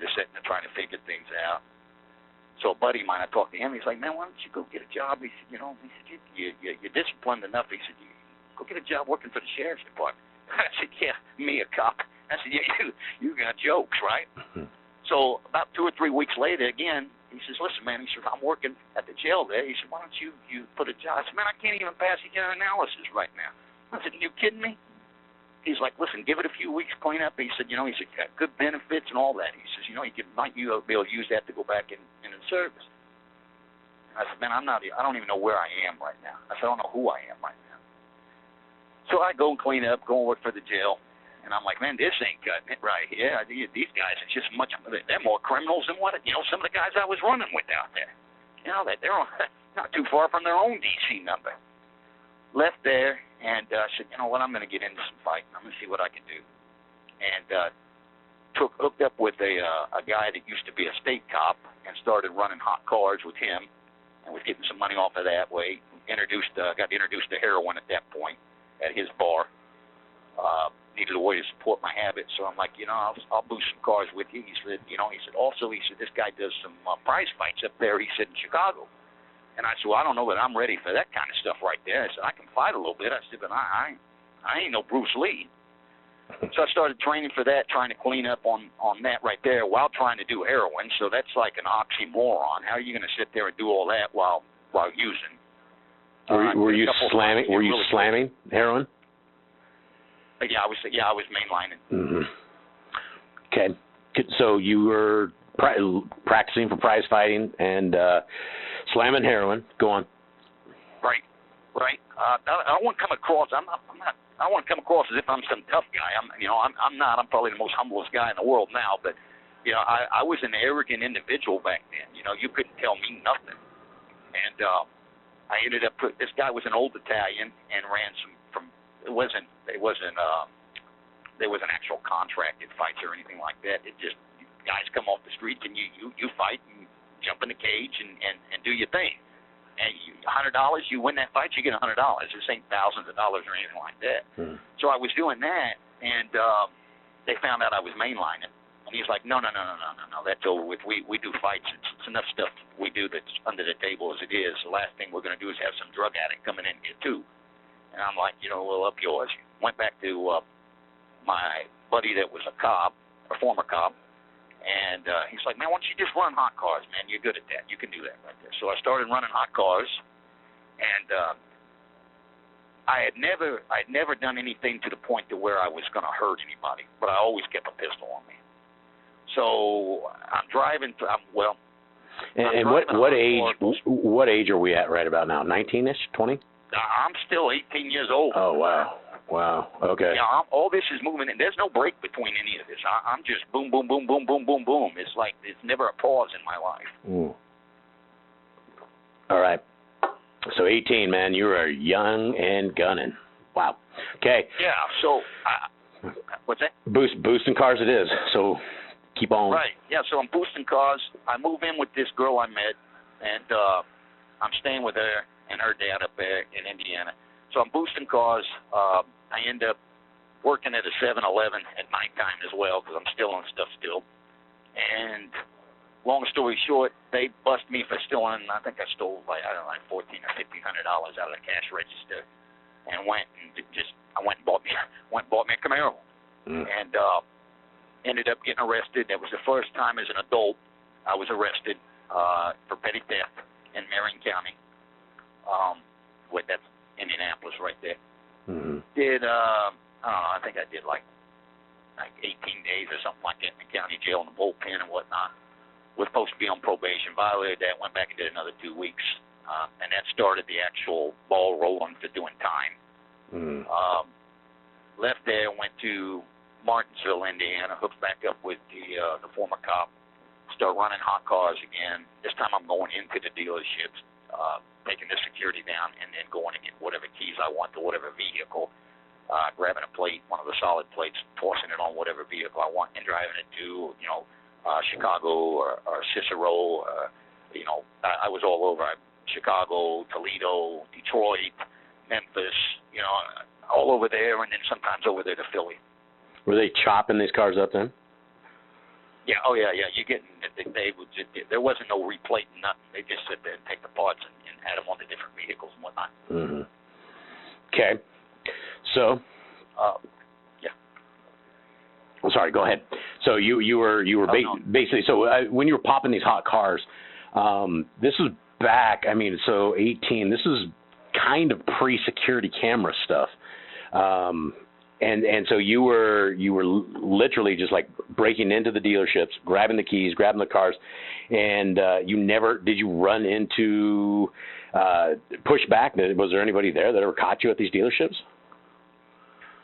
just sitting there trying to figure things out. So a buddy of mine, I talked to him. He's like, man, why don't you go get a job? He said, you're disciplined enough. He said, go get a job working for the sheriff's department. I said, yeah, me, a cop. I said, yeah, you got jokes, right? So about 2 or 3 weeks later, again, he says, listen, man, he says, I'm working at the jail there. He said, why don't you put a job? I said, man, I can't even pass the analysis right now. I said, are you kidding me? He's like, listen, give it a few weeks, clean up. He said, got good benefits and all that. He says, you might be able to use that to go back in the service. I said, man, I don't even know where I am right now. I said, I don't know who I am right now. So I go and clean up, go and work for the jail. And I'm like, man, this ain't cutting it right here. These guys are just they're more criminals than some of the guys I was running with out there. They're not too far from their own DC number. Left there and said, you know what, I'm going to get into some fighting. I'm going to see what I can do. And hooked up with a guy that used to be a state cop and started running hot cars with him and was getting some money off of that way. Got introduced to heroin at that point at his bar. Needed a way to support my habit, so I'm like, I'll boost some cars with you. He said, this guy does some prize fights up there. He said in Chicago, and I said, well, I don't know that I'm ready for that kind of stuff right there. I said, I can fight a little bit. I said, but I ain't no Bruce Lee. So I started training for that, trying to clean up on that right there while trying to do heroin. So that's like an oxymoron. How are you going to sit there and do all that while using? Were you slamming? Were you slamming heroin? Yeah, I was mainlining. Mm-hmm. Okay, so you were practicing for prize fighting and slamming heroin. Go on. Right. I don't want to come across. I don't want to come across as if I'm some tough guy. I'm not. I'm probably the most humblest guy in the world now. But I was an arrogant individual back then. You couldn't tell me nothing. And I ended up. This guy was an old Italian and ran some from. There wasn't actual contracted fights or anything like that. It just guys come off the street and you fight and jump in the cage and do your thing. And $100, you win that fight, you get $100. This ain't thousands of dollars or anything like that. So I was doing that, and they found out I was mainlining. And he's like, no, that's over with. We do fights. It's enough stuff we do that's under the table as it is. The last thing we're going to do is have some drug addict coming in here too. And I'm like, well, up yours. Went back to my buddy that was a cop, a former cop, and he's like, man, why don't you just run hot cars, man? You're good at that. You can do that right there. So I started running hot cars, and I had never done anything to the point to where I was going to hurt anybody, but I always kept a pistol on me. So I'm driving. And what age are we at right about now? 19ish, 20? I'm still 18 years old. Oh, wow. Okay. Yeah, all this is moving, and there's no break between any of this. I'm just boom, boom, boom, boom, boom, boom, boom. It's like there's never a pause in my life. All right. So 18, man, you are young and gunning. Wow. Okay. Yeah, so what's that? Boosting cars it is, so keep on. Right, yeah, so I'm boosting cars. I move in with this girl I met, and I'm staying with her and her dad up there in Indiana. So I'm boosting cars. I end up working at a 7-Eleven at nighttime as well because I'm stealing stuff still. And long story short, they bust me for stealing. I think I stole like $1,400 or $1,500 out of the cash register, and I went and bought me a Camaro. and ended up getting arrested. That was the first time as an adult I was arrested for petty theft in Marion County. That's Indianapolis right there. Mm-hmm. I think I did like 18 days or something like that in the county jail in the bullpen and whatnot. Was supposed to be on probation, violated that, went back and did another 2 weeks, and that started the actual ball rolling to doing time. Mm-hmm. Left there, went to Martinsville, Indiana, hooked back up with the former cop, start running hot cars again. This time I'm going into the dealerships, taking the security down, and then going to get whatever keys I want to whatever vehicle, grabbing a plate, one of the solid plates, tossing it on whatever vehicle I want, and driving it to, Chicago or Cicero. I was all over. Chicago, Toledo, Detroit, Memphis, all over there, and then sometimes over there to Philly. Were they chopping these cars up then? Yeah, oh yeah. You're getting, they would just, there wasn't no replating, nothing. They just sit there and take the parts and add them on the different vehicles and whatnot. Mm-hmm. Okay. So, yeah. I'm sorry. Go ahead. So you were basically, so when you were popping these hot cars, this was back. I mean, so 18. This is kind of pre-security camera stuff. And so you were literally just like breaking into the dealerships, grabbing the keys, grabbing the cars, and did you run into pushback? Was there anybody there that ever caught you at these dealerships?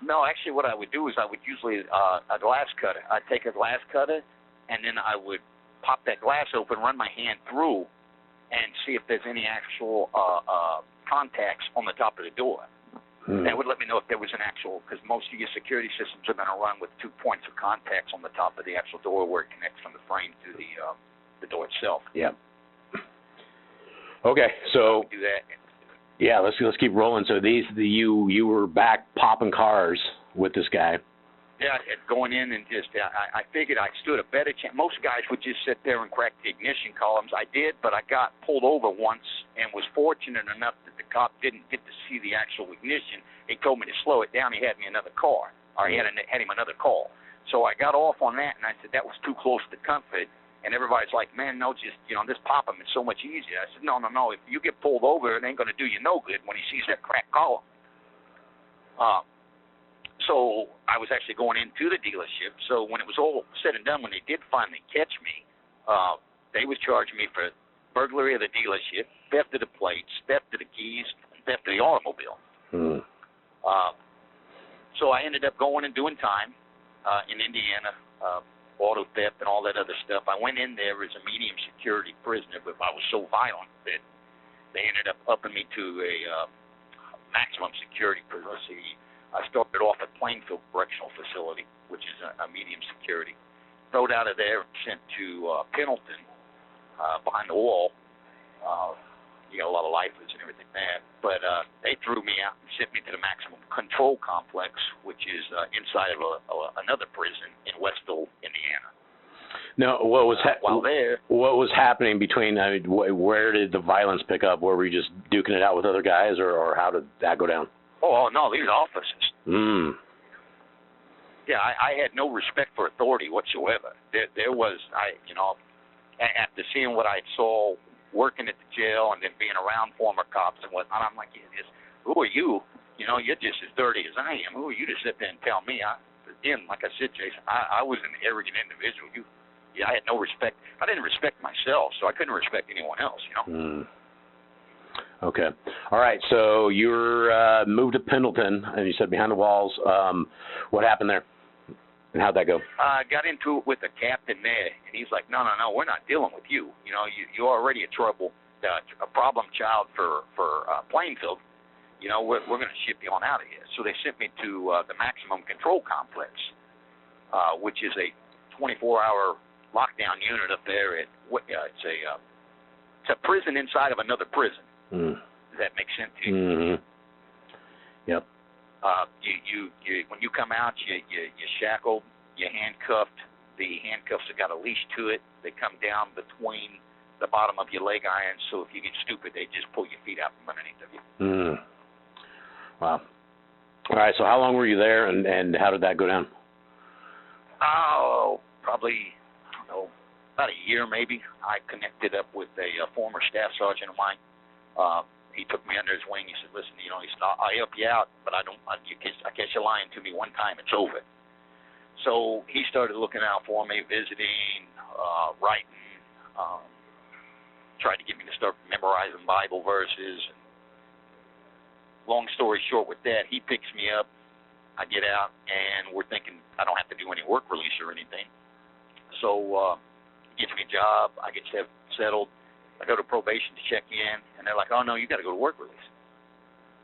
No, actually what I would do is I would usually a glass cutter. I'd take a glass cutter, and then I would pop that glass open, run my hand through, and see if there's any actual contacts on the top of the door. That would let me know if there was an actual, because most of your security systems are going to run with 2 points of contacts on the top of the actual door where it connects from the frame to the door itself. Yeah. Okay, so do that. Yeah, let's keep rolling. So you were back popping cars with this guy. Yeah, going in and just I figured I stood a better chance. Most guys would just sit there and crack the ignition columns. I did, but I got pulled over once and was fortunate enough that the cop didn't get to see the actual ignition. He told me to slow it down. He had me another car, or he had him another call. So I got off on that, and I said that was too close to comfort. And everybody's like, man, no, just, just pop him. It's so much easier. I said, no. If you get pulled over, it ain't going to do you no good when he sees that cracked column. So I was actually going into the dealership. So when it was all said and done, when they did finally catch me, they was charging me for burglary of the dealership, theft of the plates, theft of the keys, and theft of the automobile. So I ended up going and doing time in Indiana, auto theft and all that other stuff. I went in there as a medium security prisoner, but I was so violent that they ended up upping me to a maximum security prison. I started off at Plainfield Correctional Facility, which is a medium security. Thrown out of there, sent to Pendleton, behind the wall. You got a lot of lifers and everything there. But they threw me out and sent me to the maximum control complex, which is inside of another prison in Westville, Indiana. Now, what was what was happening between? Where did the violence pick up? Were we just duking it out with other guys, or how did that go down? Oh no, these officers. Yeah, I had no respect for authority whatsoever. There was, after seeing what I saw working at the jail and then being around former cops and whatnot, I'm like, who are you? You're just as dirty as I am. Who are you to sit there and tell me? Again, like I said, Jason, I was an arrogant individual. I had no respect. I didn't respect myself, so I couldn't respect anyone else, Okay. All right. So you're moved to Pendleton, and you said behind the walls. What happened there, and how'd that go? I got into it with the captain there, and he's like, no, we're not dealing with you. You're already a problem child for Plainfield. We're going to ship you on out of here. So they sent me to the maximum control complex, which is a 24-hour lockdown unit up there. It's a prison inside of another prison. Does that make sense to you? Mm-hmm. Yep. When you come out, you're shackled, you're handcuffed. The handcuffs have got a leash to it. They come down between the bottom of your leg irons, so if you get stupid, they just pull your feet out from underneath of you. Wow. All right, so how long were you there, and how did that go down? Probably, I don't know, about a year maybe. I connected up with a former staff sergeant of mine. He took me under his wing. He said, "Listen, he said, I'll help you out, but I catch you lying to me one time, it's over." So he started looking out for me, visiting, writing, tried to get me to start memorizing Bible verses. Long story short with that, he picks me up. I get out, and we're thinking I don't have to do any work release or anything. So he gets me a job. I get settled. I go to probation to check in, and they're like, "Oh, no, you got to go to work release."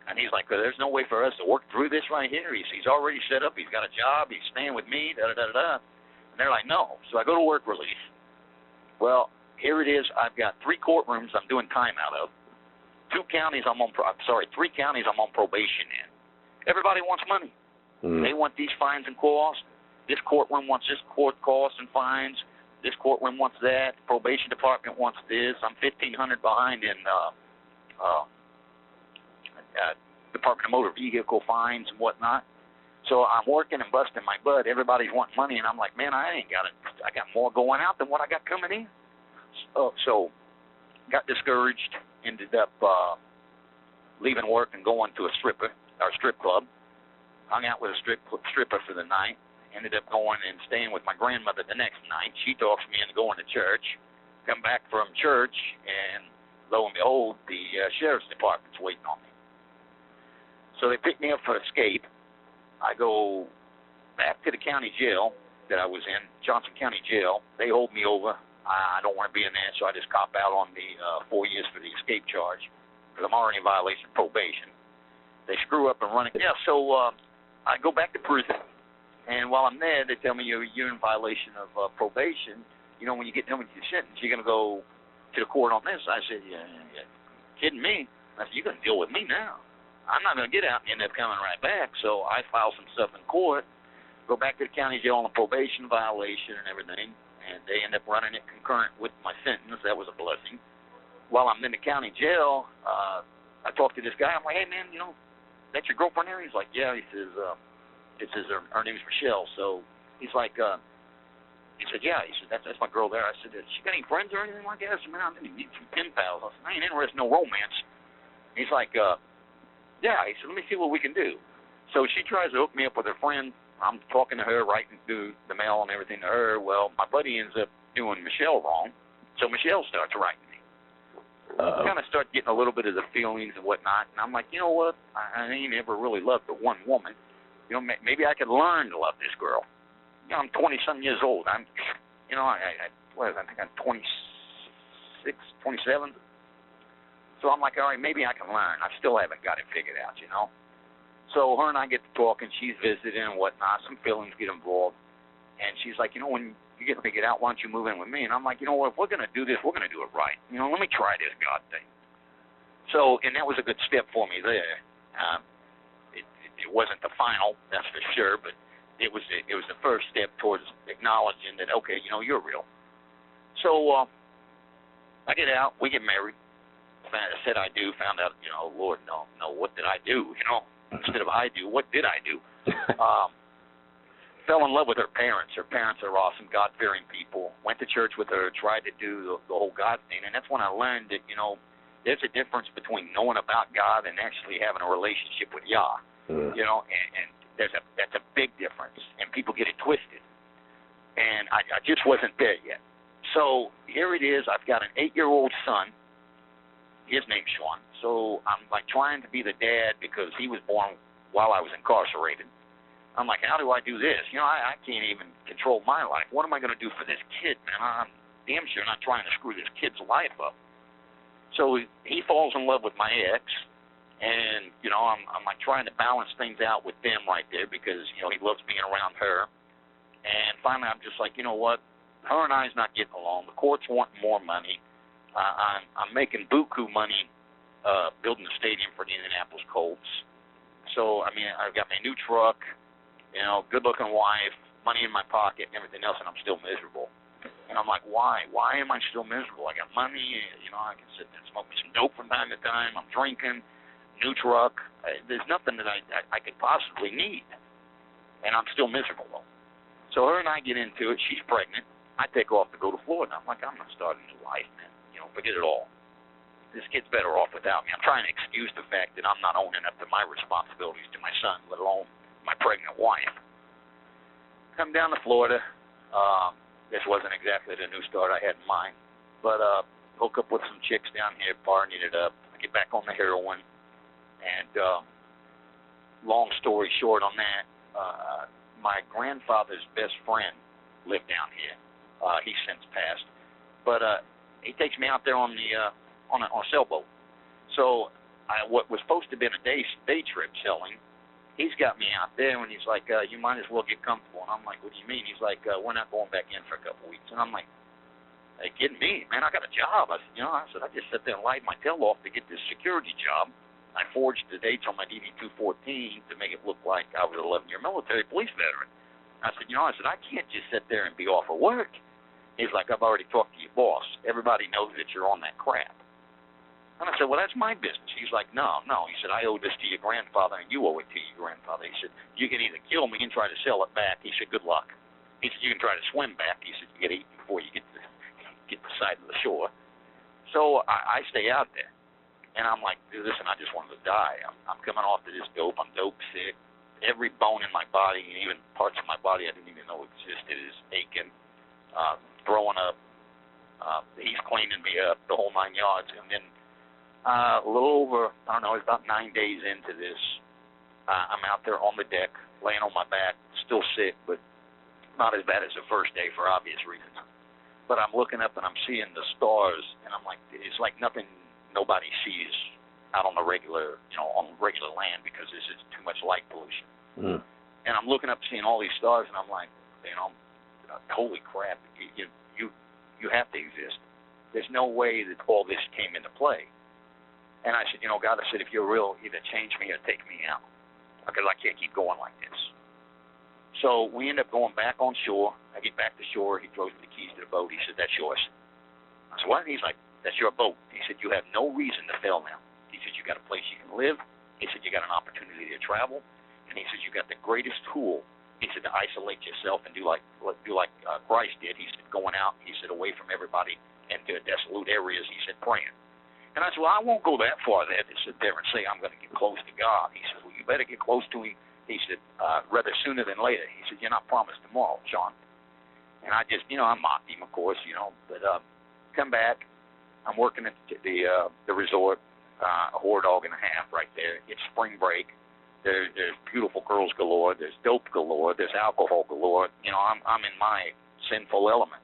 And he's like, "Well, there's no way for us to work through this right here. He's already set up. He's got a job. He's staying with me, da-da-da-da-da." And they're like, "No." So I go to work release. Well, here it is. I've got 3 courtrooms I'm doing time out of. 3 counties I'm on probation in. Everybody wants money. They want these fines and costs. This courtroom wants this court costs and fines. This courtroom wants that. Probation department wants this. I'm $1,500 behind in Department of Motor Vehicle fines and whatnot. So I'm working and busting my butt. Everybody's wanting money, and I'm like, man, I ain't got it. I got more going out than what I got coming in. So got discouraged. Ended up leaving work and going to a strip club. Hung out with a stripper for the night. Ended up going and staying with my grandmother the next night. She talks me into going to church. Come back from church, and lo and behold, the sheriff's department's waiting on me. So they pick me up for escape. I go back to the county jail that I was in, Johnson County Jail. They hold me over. I don't want to be in there, so I just cop out on the 4 years for the escape charge because I'm already in violation of probation. They screw up and run it. Yeah, so I go back to prison. And while I'm there, they tell me you're in violation of probation. When you get done with your sentence, you're going to go to the court on this. I said, yeah, kidding me? I said, you're going to deal with me now. I'm not going to get out and end up coming right back. So I file some stuff in court, go back to the county jail on a probation violation and everything, and they end up running it concurrent with my sentence. That was a blessing. While I'm in the county jail, I talked to this guy. I'm like, hey, man, that's your girlfriend there? He's like, yeah. He says, her name's Michelle. So he's like, he said, yeah. He said, that's my girl there. I said, she got any friends or anything like that? I said, man, I'm going to need some pen pals. I said, I ain't interested in no romance. He's like, yeah. He said, let me see what we can do. So she tries to hook me up with her friend. I'm talking to her, writing through the mail and everything to her. Well, my buddy ends up doing Michelle wrong. So Michelle starts writing me. I kind of start getting a little bit of the feelings and whatnot. And I'm like, you know what? I ain't ever really loved but one woman. Maybe I could learn to love this girl. I'm 20-some years old. I think I'm 26, 27. So I'm like, all right, maybe I can learn. I still haven't got it figured out, So her and I get to talking. She's visiting and whatnot. Some feelings get involved. And she's like, when you get figured out, why don't you move in with me? And I'm like, what? If we're going to do this, we're going to do it right. Let me try this God thing. So, and that was a good step for me there. It wasn't the final, that's for sure, but it was the first step towards acknowledging that, okay, you're real. So I get out, we get married. I said I do, found out, Lord, no, what did I do? Instead of I do, what did I do? Fell in love with her parents. Her parents are awesome, God-fearing people. Went to church with her, tried to do the whole God thing, and that's when I learned that, there's a difference between knowing about God and actually having a relationship with Yah. And that's a big difference, and people get it twisted. And I just wasn't there yet. So here it is. I've got an 8-year-old son. His name's Shawn. So I'm like trying to be the dad because he was born while I was incarcerated. I'm like, how do I do this? I can't even control my life. What am I going to do for this kid, man? I'm damn sure not trying to screw this kid's life up. So he falls in love with my ex. And, I'm like trying to balance things out with them right there because, he loves being around her. And finally I'm just like, you know what? Her and I's not getting along. The court's wanting more money. I'm making buku money building a stadium for the Indianapolis Colts. So, I've got my new truck, good-looking wife, money in my pocket and everything else, and I'm still miserable. And I'm like, why? Why am I still miserable? I got money. I can sit there and smoke some dope from time to time. I'm drinking. New truck. There's nothing that I could possibly need, and I'm still miserable though. So So her and I get into it. She's pregnant. I take off to go to Florida. I'm like, I'm not starting a new life, man. Forget it all. This kid's better off without me. I'm trying to excuse the fact that I'm not owning up to my responsibilities to my son, let alone my pregnant wife. Come down to Florida. This wasn't exactly the new start I had in mind, but hook up with some chicks down here, partying it up. I get back on the heroin, and long story short on that, my grandfather's best friend lived down here. He's since passed, but he takes me out there on a sailboat. So what was supposed to have been a day trip selling, he's got me out there, and he's like, you might as well get comfortable. And I'm like, what do you mean? He's like, we're not going back in for a couple weeks. And I'm like, are you kidding me? Man, I got a job. I said, I just sat there and lied my tail off to get this security job. I forged the dates on my DD-214 to make it look like I was an 11-year military police veteran. I said, I can't just sit there and be off of work. He's like, I've already talked to your boss. Everybody knows that you're on that crap. And I said, well, that's my business. He's like, no. He said, I owe this to your grandfather, and you owe it to your grandfather. He said, you can either kill me and try to sell it back. He said, good luck. He said, you can try to swim back. He said, you get eaten before you get to the side of the shore. So I stay out there. And I'm like, dude, listen, I just wanted to die. I'm coming off to this dope. I'm dope sick. Every bone in my body, and even parts of my body I didn't even know existed, is aching, throwing up. He's cleaning me up, the whole 9 yards. And then a little over, I don't know, it's about 9 days into this. I'm out there on the deck, laying on my back, still sick, but not as bad as the first day for obvious reasons. But I'm looking up and I'm seeing the stars, and I'm like, it's like nothing nobody sees out on the regular, on regular land, because this is too much light pollution. Mm. And I'm looking up, seeing all these stars, and I'm like, holy crap, you have to exist. There's no way that all this came into play. And I said, God, I said, if you're real, either change me or take me out, because I can't keep going like this. So we end up going back on shore. I get back to shore. He throws me the keys to the boat. He said, that's yours. I said, what? He's like, that's your boat. He said, you have no reason to fail now. He said, you got a place you can live. He said, you got an opportunity to travel. And he said, you got the greatest tool. He said, to isolate yourself and do like Christ did. He said, going out, he said, away from everybody and to desolate areas, he said, praying. And I said, well, I won't go that far there to sit there and say I'm going to get close to God. He said, well, you better get close to him. He said, rather sooner than later. He said, you're not promised tomorrow, Shawn. And I just, I mocked him, of course, but come back. I'm working at the resort, a whore dog and a half right there. It's spring break. There's beautiful girls galore. There's dope galore. There's alcohol galore. I'm in my sinful element.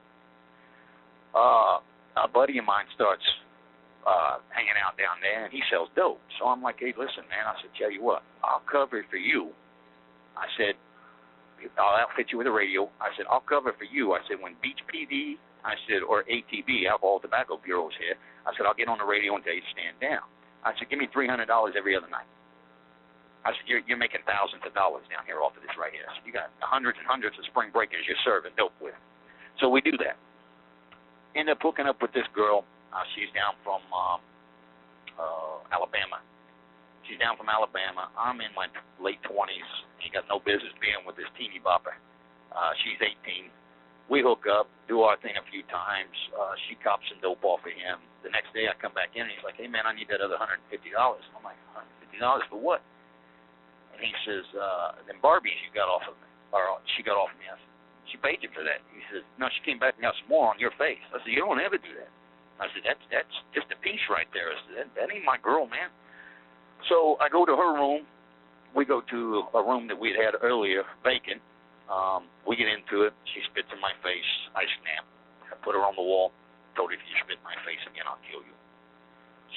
A buddy of mine starts hanging out down there, and he sells dope. So I'm like, hey, listen, man. I said, tell you what, I'll cover it for you. I said, I'll outfit you with a radio. I said, I'll cover it for you. I said, when Beach PD, I said, or ATB, Alcohol Tobacco Bureau, is here, I said, I'll get on the radio and tell you to stand down. I said, give me $300 every other night. I said, you're making thousands of dollars down here off of this right here. I said, you got hundreds and hundreds of spring breakers you're serving dope with. So we do that. End up hooking up with this girl. She's down from Alabama. She's down from Alabama. I'm in my late 20s. She got no business being with this teeny bopper. She's 18. We hook up, do our thing a few times. She cops some dope off of him. The next day I come back in, and he's like, hey, man, I need that other $150. I'm like, $150 for what? And he says, them Barbies you got off of me, or she got off of me. I said, she paid you for that. He says, no, she came back and got some more on your face. I said, you don't ever do that. I said, that's just a piece right there. I said, that ain't my girl, man. So I go to her room. We go to a room that we'd had earlier, vacant. We get into it. She spits in my face. I snap. I put her on the wall. Told her, if you spit in my face again, I'll kill you.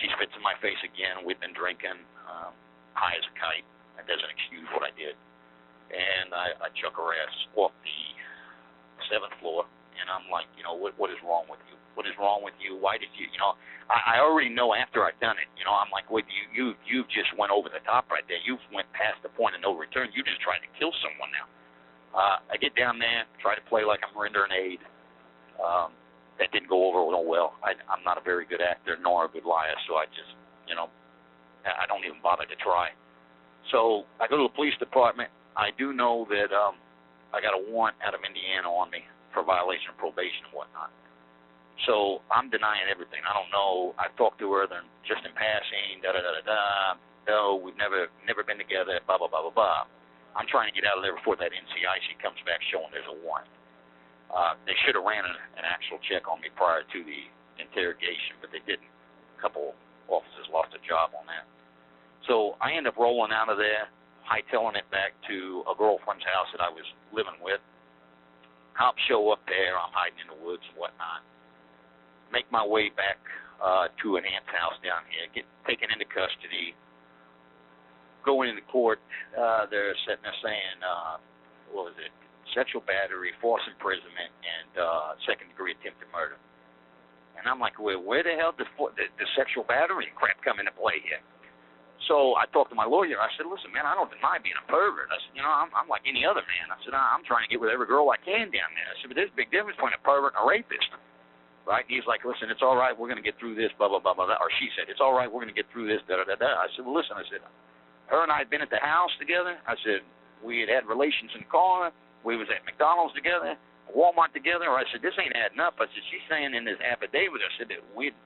She spits in my face again. We've been drinking, high as a kite. That doesn't excuse what I did. And I chuck her ass off the 7th floor. And I'm like, what is wrong with you? What is wrong with you? Why did you, I already know after I've done it, I'm like, wait, you just went over the top right there. You went past the point of no return. You just tried to kill someone now. I get down there, try to play like I'm rendering aid. That didn't go over real well. I'm not a very good actor nor a good liar, so I just, I don't even bother to try. So I go to the police department. I do know that I got a warrant out of Indiana on me for violation of probation and whatnot. So I'm denying everything. I don't know. I talked to her then just in passing, No, we've never been together, blah, blah, blah, blah, blah. I'm trying to get out of there before that NCIC comes back showing there's a warrant. They should have ran an actual check on me prior to the interrogation, but they didn't. A couple officers lost a job on that. So I end up rolling out of there, hightailing it back to a girlfriend's house that I was living with. Cops show up there. I'm hiding in the woods and whatnot. Make my way back to an aunt's house down here, get taken into custody, go into court. They're sitting there saying, what was it, sexual battery, false imprisonment, and second-degree attempted murder. And I'm like, well, where the hell did the sexual battery crap come into play here? So I talked to my lawyer. I said, listen, man, I don't deny being a pervert. I said, I'm like any other man. I said, I'm trying to get with every girl I can down there. I said, but there's a big difference between a pervert and a rapist. Right? And he's like, listen, it's all right. We're going to get through this, blah, blah, blah, blah. Or she said, it's all right. We're going to get through this, da-da-da-da. I said, well, listen, I said, her and I had been at the house together. I said, we had relations in the car. We was at McDonald's together, Walmart together. I said, this ain't adding up. I said, she's saying in this affidavit, I said, that we'd,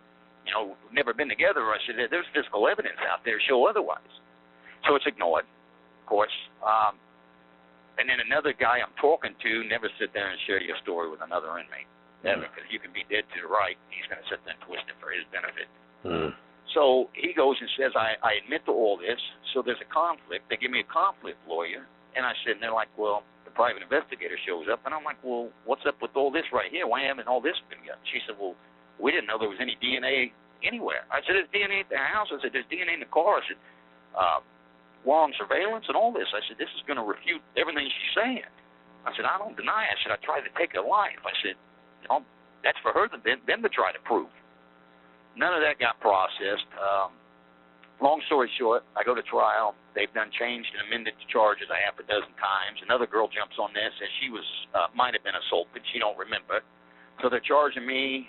never been together. I said, there's physical evidence out there to show otherwise. So it's ignored, of course. And then another guy I'm talking to never sit there and share your story with another inmate. Never, because you can be dead to the right. He's going to sit there and twist it for his benefit. So he goes and says, I admit to all this, so there's a conflict. They give me a conflict lawyer. And I said, and they're like, well, the private investigator shows up. And I'm like, well, what's up with all this right here? Why haven't all this been done? She said, well, we didn't know there was any DNA anywhere. I said, there's DNA at the house. I said, there's DNA in the car. I said, we're on surveillance and all this. I said, this is going to refute everything she's saying. I said, I don't deny it. I said, I tried to take her life. I said, that's for her, them to try to prove. None of that got processed. Long story short, I go to trial. They've done changed and amended the charges a half a dozen times. Another girl jumps on this, and she was might have been assaulted. She don't remember. So they're charging me.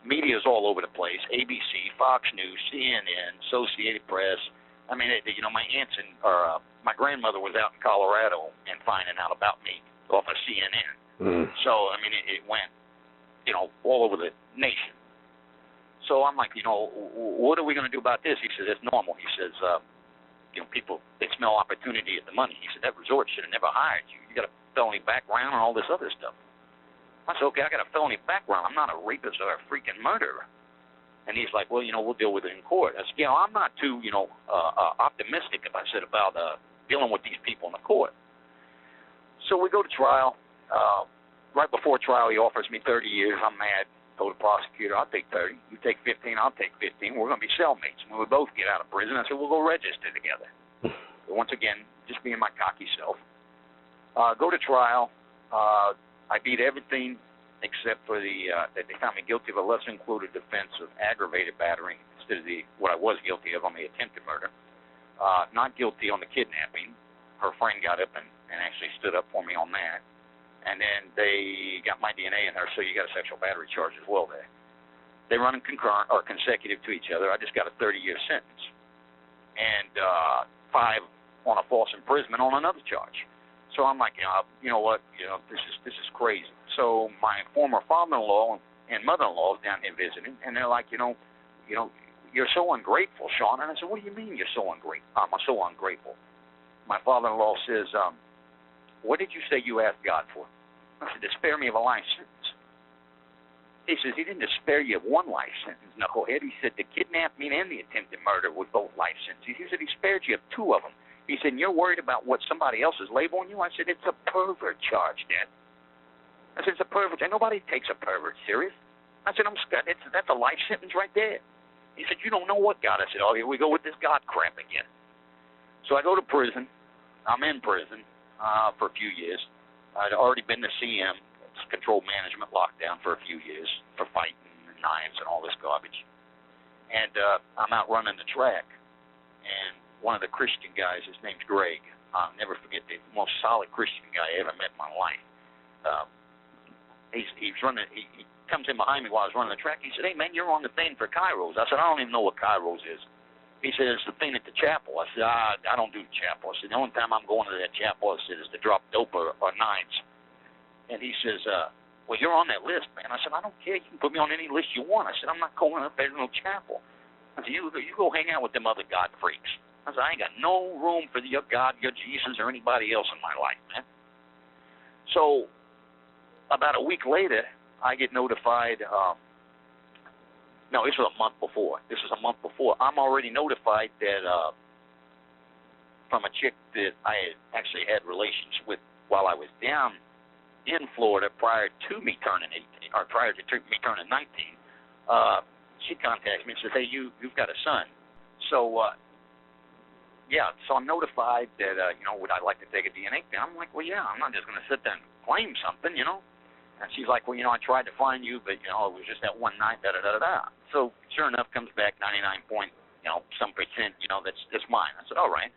Media's all over the place. ABC, Fox News, CNN, Associated Press. I mean, my aunts my grandmother was out in Colorado and finding out about me off of CNN. So, I mean, it went, all over the nation. So I'm like, what are we going to do about this? He says, it's normal. He says, people, they smell opportunity at the money. He said, that resort should have never hired you. You got a felony background and all this other stuff. I said, okay, I got a felony background. I'm not a rapist or a freaking murderer. And he's like, well, we'll deal with it in court. I said, I'm not too, optimistic, I said, about dealing with these people in the court. So we go to trial. Right before trial, he offers me 30 years. I'm mad. Told the prosecutor, I'll take 30. You take 15, I'll take 15. We're going to be cellmates. When we both get out of prison, I said, we'll go register together. But once again, just being my cocky self. Go to trial. I beat everything except for that they found me guilty of a lesser included offense of aggravated battery instead of what I was guilty of on the attempted murder. Not guilty on the kidnapping. Her friend got up and actually stood up for me on that. And then they got my DNA in her, so you got a sexual battery charge as well there. They run in concurrent or consecutive to each other. I just got a 30-year sentence. And 5 on a false imprisonment on another charge. So I'm like, you know what, this is crazy. So my former father-in-law and mother-in-law is down here visiting, and they're like, you're so ungrateful, Shawn. And I said, what do you mean you're so ungrateful? I'm so ungrateful. My father-in-law says, what did you say you asked God for? I said, to spare me of a life sentence. He says, he didn't just spare you of one life sentence, knucklehead. He said, the kidnapping and the attempted murder was both life sentences. He said, he spared you of 2 of them. He said, and you're worried about what somebody else is labeling you? I said, it's a pervert charge, Dad. I said, it's a pervert. And nobody takes a pervert serious. I said, that's a life sentence right there. He said, you don't know what God. I said, oh, here we go with this God crap again. So I go to prison. I'm in prison for a few years. I'd already been to CM, it's controlled management lockdown, for a few years for fighting and knives and all this garbage. And I'm out running the track. And one of the Christian guys, his name's Greg. I'll never forget the most solid Christian guy I ever met in my life. He's running. He comes in behind me while I was running the track. He said, hey, man, you're on the thing for Kairos. I said, I don't even know what Kairos is. He said, it's the thing that the chapel. I said, I don't do the chapel. I said, the only time I'm going to that chapel, I said, is to drop dope or nines. And he says, well, you're on that list, man. I said, I don't care. You can put me on any list you want. I said, I'm not going up there to no chapel. I said, you go hang out with them other God freaks. I said, I ain't got no room for your God, your Jesus, or anybody else in my life, man. So about a week later, I get notified. No, this was a month before. I'm already notified that from a chick that I had actually had relations with while I was down in Florida prior to me turning 18, or prior to me turning 19. She contacted me and said, hey, you've got a son. So, so I'm notified that, would I like to take a DNA test? I'm like, well, yeah, I'm not just going to sit there and claim something, And she's like, well, I tried to find you, but, it was just that one night, da-da-da-da-da. So, sure enough, comes back 99 point, some percent, that's mine. I said, all right.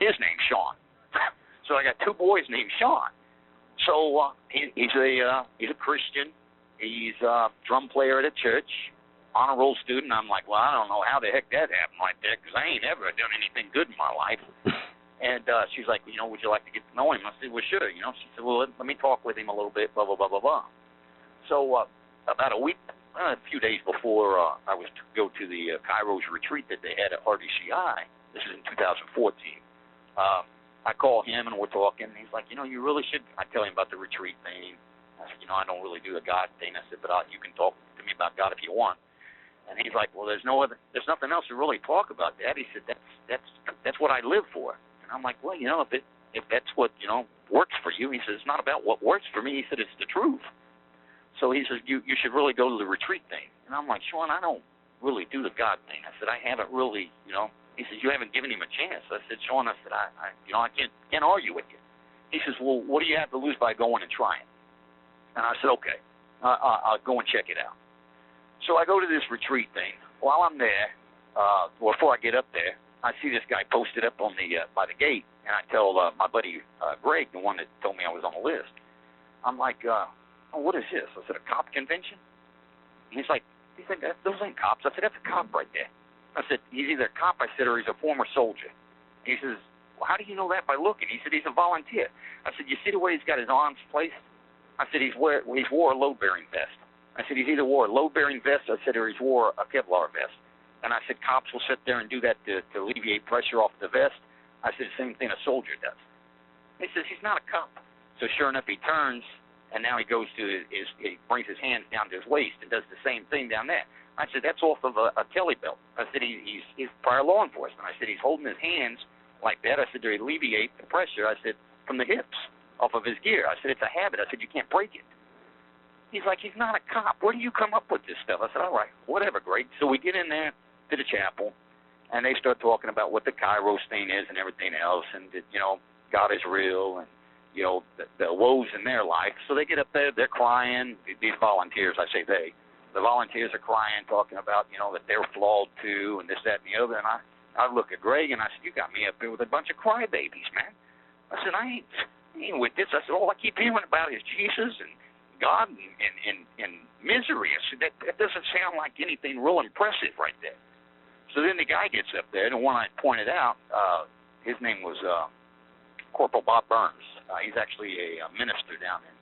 His name's Shawn. So I got two boys named Shawn. So he's a Christian. He's a drum player at a church, honor roll student. I'm like, well, I don't know how the heck that happened like that, because I ain't ever done anything good in my life. And she's like, would you like to get to know him? I said, well, sure. She said, well, let me talk with him a little bit, blah, blah, blah, blah, blah. So about a few days before I was to go to the Kairos retreat that they had at RDCI, this is in 2014, I call him and we're talking. He's like, you really should. I tell him about the retreat thing. I said, I don't really do the God thing. I said, but you can talk to me about God if you want. And he's like, well, there's nothing else to really talk about, Dad. He said, that's what I live for. And I'm like, well, if that's what works for you, he says, it's not about what works for me. He said, it's the truth. So he says, you should really go to the retreat thing. And I'm like, Shawn, I don't really do the God thing. I said, I haven't really, He says, you haven't given him a chance. I said, Shawn, I said, I can't argue with you. He says, well, what do you have to lose by going and trying? And I said, okay, I'll go and check it out. So I go to this retreat thing. While I'm there, before I get up there, I see this guy posted up on the by the gate, and I tell my buddy Greg, the one that told me I was on the list. I'm like, what is this? I said, a cop convention? And he said, those ain't cops. I said, that's a cop right there. I said, he's either a cop, I said, or he's a former soldier. He says, well, how do you know that by looking? He said, he's a volunteer. I said, you see the way he's got his arms placed? I said, he's wore a load-bearing vest. I said, he's either wore a load-bearing vest, I said, or he's wore a Kevlar vest. And I said, cops will sit there and do that to alleviate pressure off the vest. I said, the same thing a soldier does. He says, he's not a cop. So sure enough, he turns, and now he goes to he brings his hands down to his waist and does the same thing down there. I said, that's off of a Kelly belt. I said, he's prior law enforcement. I said, he's holding his hands like that. I said, to alleviate the pressure, I said, from the hips off of his gear. I said, it's a habit. I said, you can't break it. He's like, he's not a cop. Where do you come up with this stuff? I said, all right, whatever, Greg. So we get in there to the chapel, and they start talking about what the Kairos thing is and everything else, and that, God is real, and, the woes in their life. So they get up there, they're crying. These volunteers, I say they. The volunteers are crying, talking about, that they're flawed too, and this, that, and the other. And I look at Greg, and I said, you got me up here with a bunch of crybabies, man. I said, I ain't with this. I said, all I keep hearing about is Jesus and God and misery. I said, that doesn't sound like anything real impressive right there. So then the guy gets up there, and the one I pointed out, his name was Corporal Bob Burns. He's actually a minister down in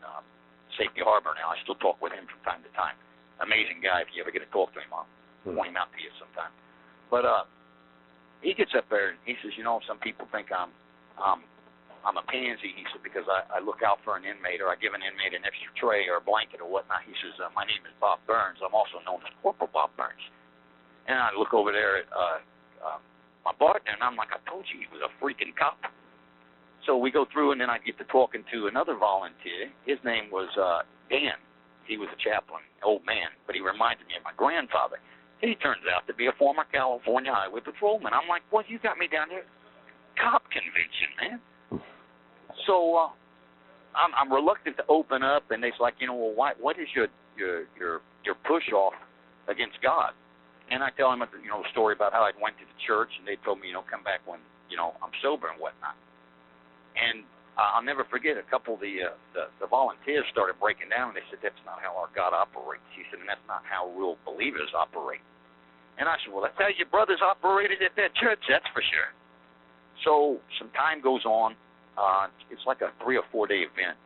Safety Harbor now. I still talk with him from time to time. Amazing guy. If you ever get to talk to him, I'll point him out to you sometime. But he gets up there, and he says, some people think I'm a pansy, he said, because I look out for an inmate, or I give an inmate an extra tray or a blanket or whatnot. He says, my name is Bob Burns. I'm also known as Corporal Bob Burns. And I look over there at my partner, and I'm like, I told you he was a freaking cop. So we go through, and then I get to talking to another volunteer. His name was Dan. He was a chaplain, old man, but he reminded me of my grandfather. He turns out to be a former California highway patrolman. I'm like, well, you got me down here. Cop convention, man. So I'm reluctant to open up, and it's like, well, what is your push off against God? And I tell him, the story about how I went to the church, and they told me, come back when I'm sober and whatnot. And I'll never forget, a couple of the volunteers started breaking down, and they said, that's not how our God operates. He said, and that's not how real believers operate. And I said, well, that's how your brothers operated at that church, that's for sure. So some time goes on. It's like a 3 or 4 day event.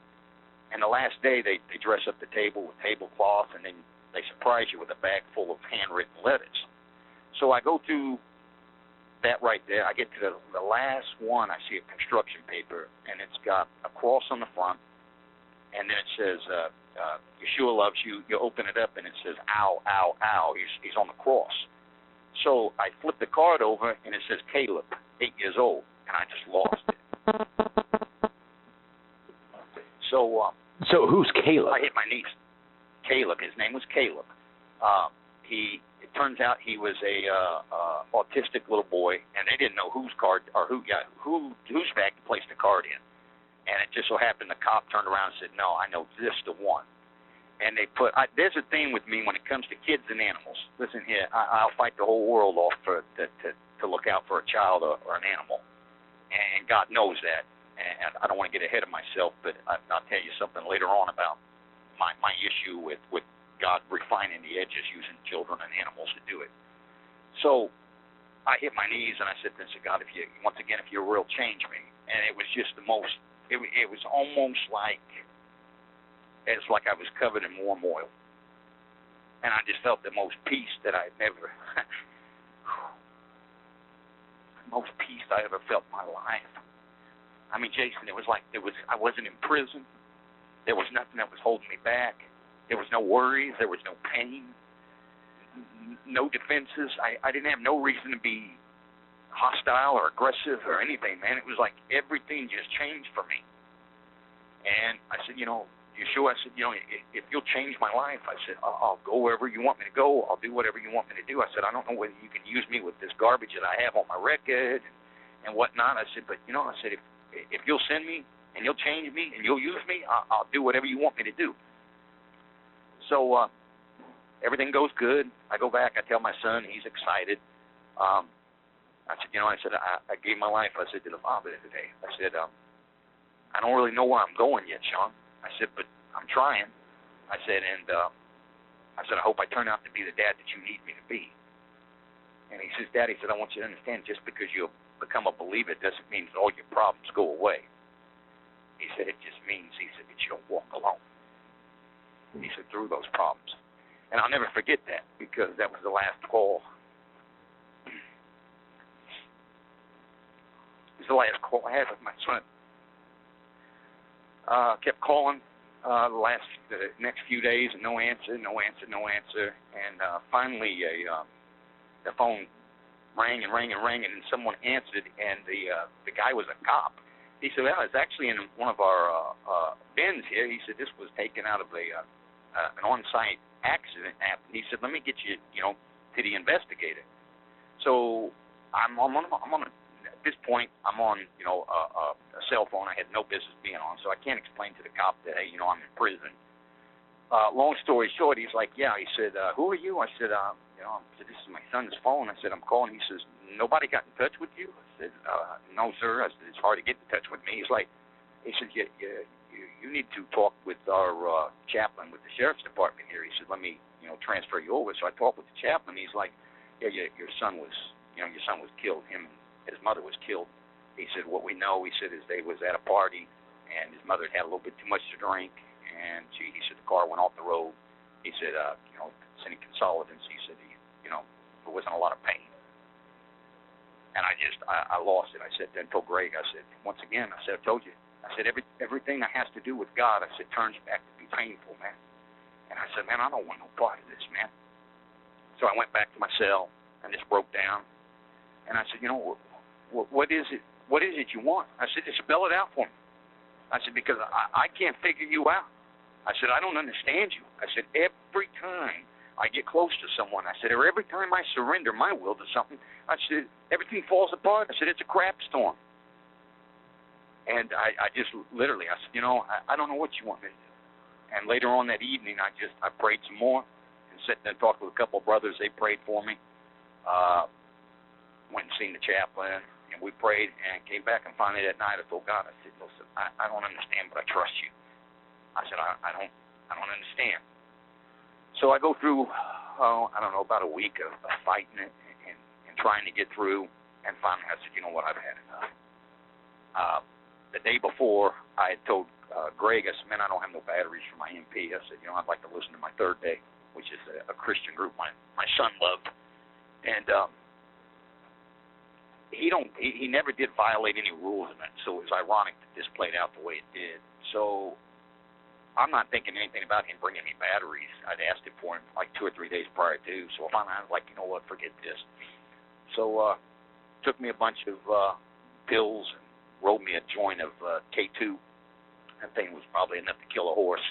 And the last day, they dress up the table with tablecloth, and then they surprise you with a bag full of handwritten letters. So I go through that right there. I get to the last one. I see a construction paper, and it's got a cross on the front, and then it says, Yeshua loves you. You open it up, and it says, ow, ow, ow. He's on the cross. So I flip the card over, and it says Caleb, 8 years old, and I just lost it. So who's Caleb? I hit my knees. Caleb. His name was Caleb. It turns out he was a autistic little boy, and they didn't know whose bag to place the card in. And it just so happened the cop turned around and said, "No, I know this the one." And they put. There's a thing with me when it comes to kids and animals. Listen here, I'll fight the whole world off to look out for a child or an animal, and God knows that. And I don't want to get ahead of myself, but I'll tell you something later on about my issue with God refining the edges using children and animals to do it. So I hit my knees and I said, God, if you will change me. And it was just the most, it was almost like, it's like I was covered in warm oil. And I just felt the most peace that I'd never, most peace I ever felt in my life. I mean, Jason, it was like I wasn't in prison. There was nothing that was holding me back. There was no worries. There was no pain. No defenses. I didn't have no reason to be hostile or aggressive or anything, man. It was like everything just changed for me. And I said, Yeshua, I said, if you'll change my life, I said, I'll go wherever you want me to go. I'll do whatever you want me to do. I said, I don't know whether you can use me with this garbage that I have on my record and whatnot. I said, but, I said, if you'll send me and you'll change me and you'll use me, I'll do whatever you want me to do. So everything goes good. I go back. I tell my son. He's excited. I said, I gave my life, I said, to the Father today. I said, I don't really know where I'm going yet, Shawn. I said, but I'm trying. I said, I hope I turn out to be the dad that you need me to be. And he says, Daddy, I want you to understand, just because you become a believer doesn't mean that all your problems go away. He said, it just means, that you don't walk alone. He said, through those problems. And I'll never forget that, because that was the last call. It was the last call I had with my son. Kept calling the next few days, and no answer. And finally, the phone rang, and then someone answered, and the guy was a cop. He said, well, it's actually in one of our bins here. He said, this was taken out of an on-site accident app. He said, let me get you, to the investigator. So I'm on at this point, I'm on, a cell phone I had no business being on, so I can't explain to the cop that, hey, I'm in prison. Long story short, he's like, yeah. He said, who are you? I said, this is my son's phone. I said, I'm calling. He says, nobody got in touch with you? I said, no, sir. I said, it's hard to get in touch with me. He said, you need to talk with our chaplain with the sheriff's department here. He said, let me, transfer you over. So I talked with the chaplain. He's like, yeah, your son was killed. Him and his mother was killed. He said, what we know, he said, is they was at a party, and his mother had a little bit too much to drink, and he said the car went off the road. He said, sending consolidants. He said, there wasn't a lot of pain. And I lost it. I said, then told Greg, I said, once again, I said, I told you. I said, everything that has to do with God, I said, turns back to be painful, man. And I said, man, I don't want no part of this, man. So I went back to my cell and just broke down. And I said, what is it? What is it you want? I said, just spell it out for me. I said, because I can't figure you out. I said, I don't understand you. I said, every time I get close to someone, I said, or every time I surrender my will to something, I said, everything falls apart. I said, it's a crap storm. And I just literally, I said, I don't know what you want me to do. And later on that evening, I prayed some more and sat there and talked with a couple of brothers. They prayed for me. Went and seen the chaplain, and we prayed and came back. And finally that night, I told God, I said, listen, I don't understand, but I trust you. I said, I don't understand. So I go through I don't know, about a week of fighting it and trying to get through. And finally I said, you know what, I've had enough. The day before, I had told Greg, I said, man, I don't have no batteries for my MP. I said, I'd like to listen to my Third Day, which is a Christian group my son loved. And he never did violate any rules in it, so it was ironic that this played out the way it did. So I'm not thinking anything about him bringing me batteries. I'd asked him for him like 2 or 3 days prior to, so finally I was like, you know what, forget this. So took me a bunch of pills and rolled me a joint of K2. That thing was probably enough to kill a horse.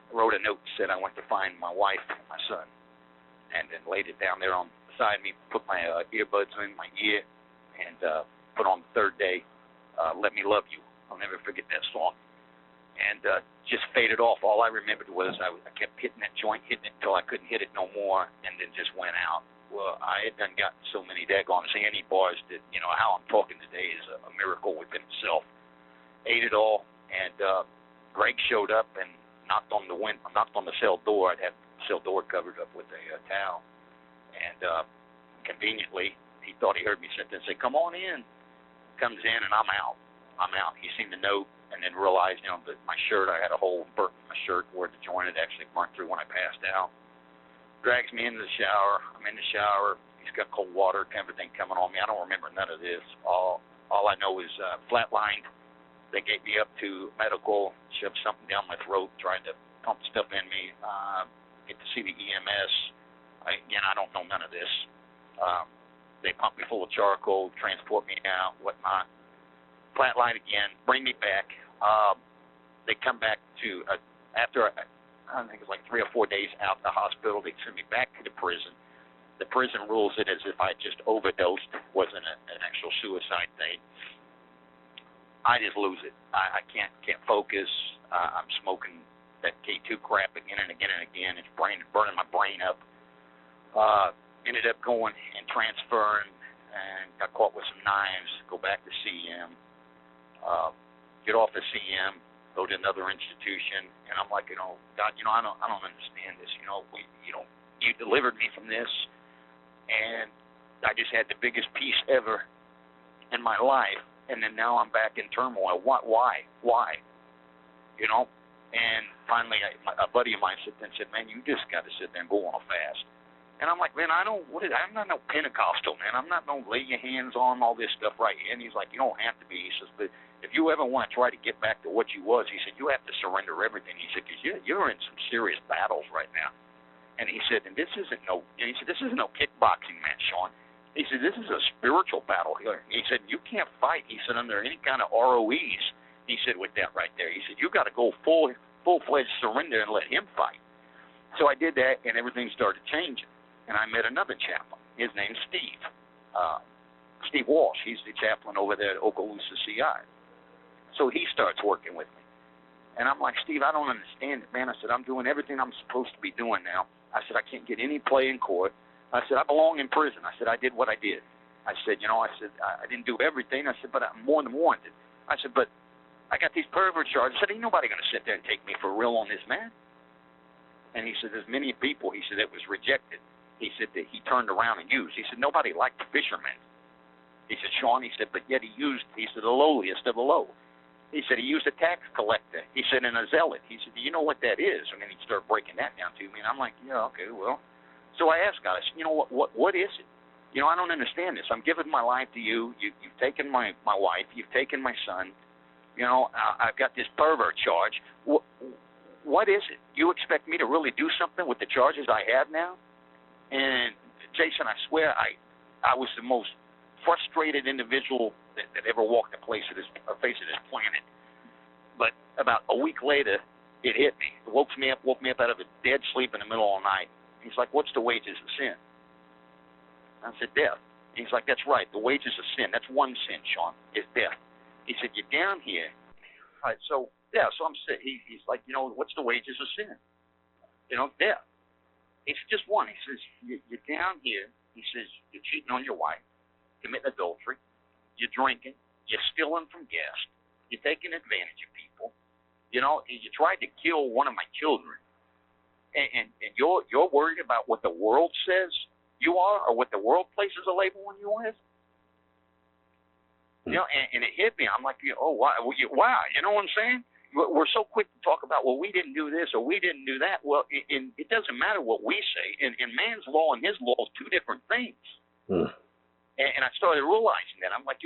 I wrote a note that said I went to find my wife and my son, and then laid it down there on beside me, put my earbuds in my ear, and put on the Third Day, Let Me Love You. I'll never forget that song. And just faded off. All I remembered was I kept hitting that joint, hitting it until I couldn't hit it no more, and then just went out. Well, I had done gotten so many daggone Zanny bars that, how I'm talking today is a miracle within itself. Ate it all, and Greg showed up and knocked on the cell door. I'd had the cell door covered up with a towel. And conveniently, he thought he heard me sit there and say, come on in. Comes in, and I'm out. He seemed to know and then realized, that my shirt, I had a hole burnt in my shirt where the joint had actually burnt through when I passed out. Drags me into the shower. I'm in the shower. He's got cold water, everything coming on me. I don't remember none of this. All I know is flatlined. They gave me up to medical, shoved something down my throat, tried to pump stuff in me, get to see the EMS. Again, I don't know none of this. They pump me full of charcoal, transport me out, whatnot. Flatline again, bring me back. They come back to, after I think it was like 3 or 4 days out of the hospital, they send me back to the prison. The prison rules it as if I just overdosed, wasn't an actual suicide thing. I just lose it. I can't focus. I'm smoking that K2 crap again and again and again. It's burning my brain up. Ended up going and transferring and got caught with some knives. Go back to CM. Get off the CM. Go to another institution. And I'm like, God, I don't understand this. You delivered me from this, and I just had the biggest peace ever in my life. And then now I'm back in turmoil. Why? And finally, a buddy of mine sat there and said, man, you just got to sit there and go on a fast. And I'm like, man, I'm not no Pentecostal, man. I'm not no lay your hands on all this stuff right here. And he's like, you don't have to be. He says, but if you ever want to try to get back to what you was, he said, you have to surrender everything. He said, because you're in some serious battles right now. And he said, this isn't no kickboxing match, Shawn. He said, this is a spiritual battle here. He said, you can't fight, he said, under any kind of ROEs. He said, with that right there. He said, you got to go full-fledged surrender and let him fight. So I did that, and everything started changing. And I met another chaplain. His name's Steve. Steve Walsh. He's the chaplain over there at Okaloosa CI. So he starts working with me. And I'm like, Steve, I don't understand it, man. I said, I'm doing everything I'm supposed to be doing now. I said, I can't get any play in court. I said, I belong in prison. I said, I did what I did. I said, I didn't do everything. I said, but I'm more than wanted. I said, but I got these pervert charges. I said, ain't nobody going to sit there and take me for real on this, man. And he said, there's many people, he said, that was rejected. He said that he turned around and used. He said, nobody liked fishermen. He said, Shawn, he said, but yet he said, the lowliest of the low. He said, he used a tax collector. He said, and a zealot. He said, do you know what that is? And then he started breaking that down to me. And I'm like, yeah, okay, well. So I asked God, I said, what is it? I don't understand this. I'm giving my life to you. You've taken my wife. You've taken my son. I've got this pervert charge. What is it? You expect me to really do something with the charges I have now? And Jason, I swear, I was the most frustrated individual that ever walked the face of this planet. But about a week later, it hit me. It woke me up out of a dead sleep in the middle of the night. He's like, what's the wages of sin? I said, death. He's like, that's right. The wages of sin. That's one sin, Shawn, is death. He said, you're down here. All right, so I'm sick. He's like, what's the wages of sin? Death. He said, just one. He says, you're down here. He says, you're cheating on your wife, committing adultery, you're drinking, you're stealing from guests, you're taking advantage of people. You tried to kill one of my children. and you're worried about what the world says you are, or what the world places a label on you as. You know, and it hit me. I'm like, oh, wow, you know what I'm saying? We're so quick to talk about, well, we didn't do this or we didn't do that. Well, it doesn't matter what we say. In man's law and his law is two different things. And I started realizing that. I'm like,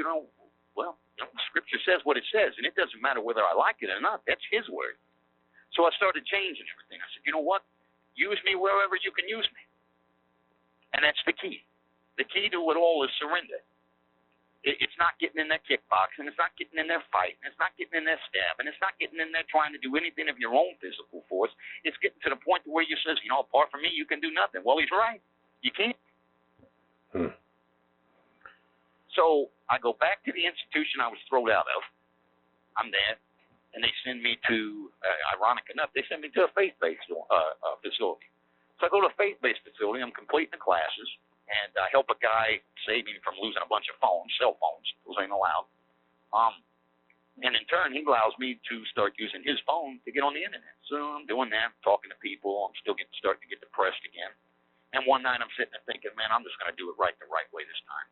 well, Scripture says what it says, and it doesn't matter whether I like it or not. That's his word. So I started changing everything. I said, you know what? Use me wherever you can use me. And that's the key. The key to it all is surrender. It's not getting in there kickboxing. It's not getting in there fighting. It's not getting in there stabbing. It's not getting in there trying to do anything of your own physical force. It's getting to the point where you says, apart from me, you can do nothing. Well, he's right. You can't. So I go back to the institution I was thrown out of. I'm there. And they send me to, ironic enough, they send me to a faith-based facility. So I go to a faith-based facility. I'm completing the classes. And I help a guy save him from losing a bunch of phones, cell phones. Those ain't allowed. And in turn, he allows me to start using his phone to get on the internet. So I'm doing that, talking to people. I'm still starting to get depressed again. And one night I'm sitting there thinking, man, I'm just going to do it the right way this time.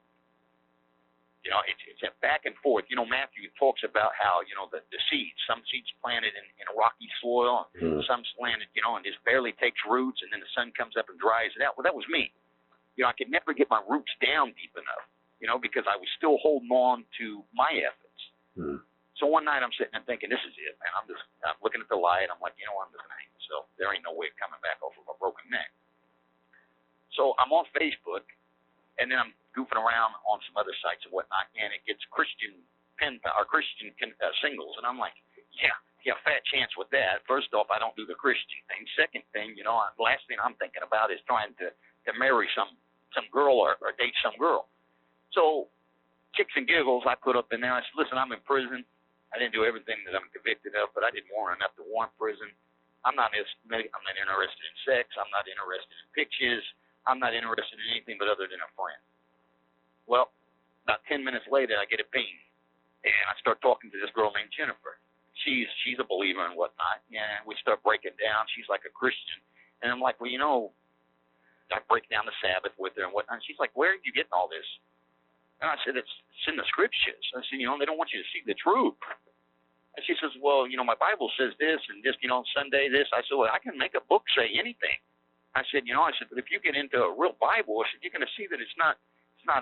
It's a back and forth. Matthew talks about how, the seeds, some seeds planted in a rocky soil, some planted, and just barely takes roots, and then the sun comes up and dries it out. Well, that was me. I could never get my roots down deep enough, because I was still holding on to my efforts. So one night I'm sitting there thinking, this is it, man. I'm looking at the light. I'm like, I'm just going to hang myself. There ain't no way of coming back off of a broken neck. So I'm on Facebook, and then I'm goofing around on some other sites and whatnot, and it gets Christian singles. And I'm like, yeah, fat chance with that. First off, I don't do the Christian thing. Second thing, the last thing I'm thinking about is trying to marry some girl or date some girl. So kicks and giggles I put up in there. I said, listen, I'm in prison. I didn't do everything that I'm convicted of, but I didn't warrant enough to warrant prison. I'm not interested in sex. I'm not interested in pictures. I'm not interested in anything but other than a friend. Well, about 10 minutes later, I get a ping, and I start talking to this girl named Jennifer. She's a believer and whatnot, and we start breaking down. She's like a Christian, and I'm like, well, I break down the Sabbath with her and whatnot. And she's like, where are you getting all this? And I said, it's in the Scriptures. I said, they don't want you to see the truth. And she says, well, my Bible says this and this, Sunday this. I said, well, I can make a book say anything. I said, but if you get into a real Bible, I said, you're going to see that it's not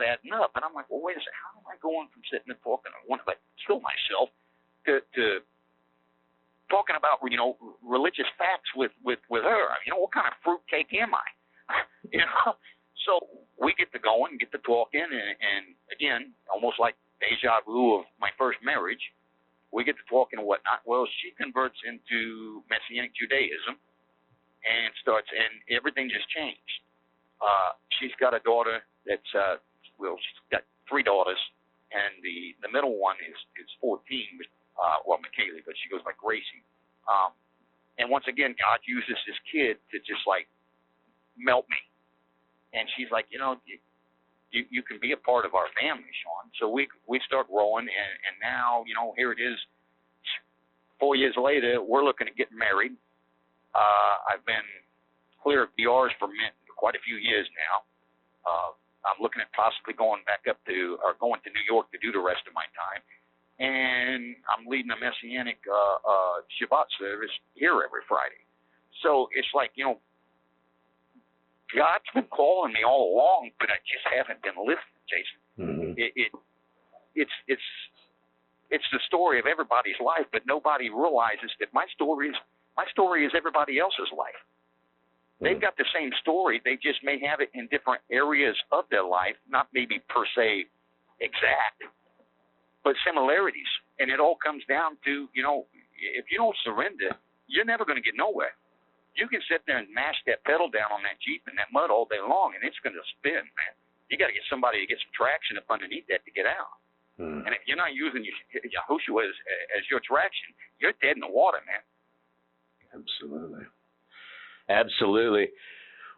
adding up. And I'm like, well, wait a second. How am I going from sitting and talking, I want to kill myself, to talking about, religious facts with her? What kind of fruitcake am I? So we get to going, get to talking, and again, almost like deja vu of my first marriage, we get to talking and whatnot. Well, she converts into Messianic Judaism and everything just changed. She's got a daughter that's, she's got 3 daughters, and the middle one is 14, McKaylee, but she goes by Gracie. And once again, God uses this kid to just melt me. And she's like, you can be a part of our family, Shawn. So we start growing, and now, here it is. 4 years later, we're looking at getting married. I've been clear of DRs for quite a few years now. I'm looking at possibly going to New York to do the rest of my time. And I'm leading a Messianic Shabbat service here every Friday. So it's like, God's been calling me all along, but I just haven't been listening, Jason. It's the story of everybody's life, but nobody realizes that my story is everybody else's life. They've got the same story. They just may have it in different areas of their life, not maybe per se exact, but similarities. And it all comes down to, if you don't surrender, you're never going to get nowhere. You can sit there and mash that pedal down on that Jeep in that mud all day long, and it's going to spin, man. You got to get somebody to get some traction up underneath that to get out. And if you're not using Yahushua as your traction, you're dead in the water, man. Absolutely.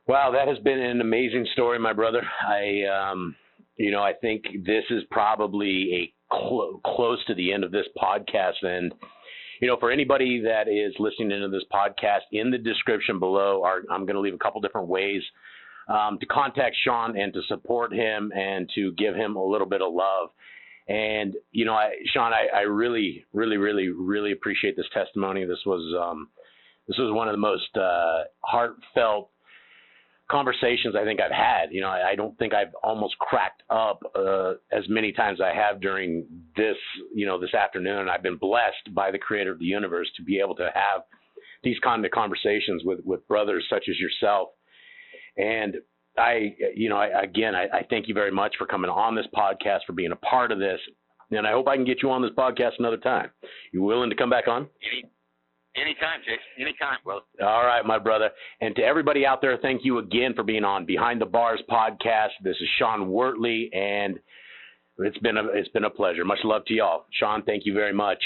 Wow, that has been an amazing story, my brother. I think this is probably a close to the end of this podcast, and For anybody that is listening into this podcast, in the description below, I'm going to leave a couple different ways to contact Shawn and to support him and to give him a little bit of love. And, Shawn, I really, really, really, really appreciate this testimony. This was one of the most heartfelt conversations I think I've had. I don't think I've almost cracked up as many times as I have during this, this afternoon. I've been blessed by the Creator of the universe to be able to have these kind of conversations with brothers such as yourself. And I thank you very much for coming on this podcast, for being a part of this. And I hope I can get you on this podcast another time. You willing to come back on? Anytime, Jason. Anytime, brother. All right, my brother. And to everybody out there, thank you again for being on Behind the Bars podcast. This is Shawn Wuertley, and it's been a pleasure. Much love to y'all. Shawn, thank you very much.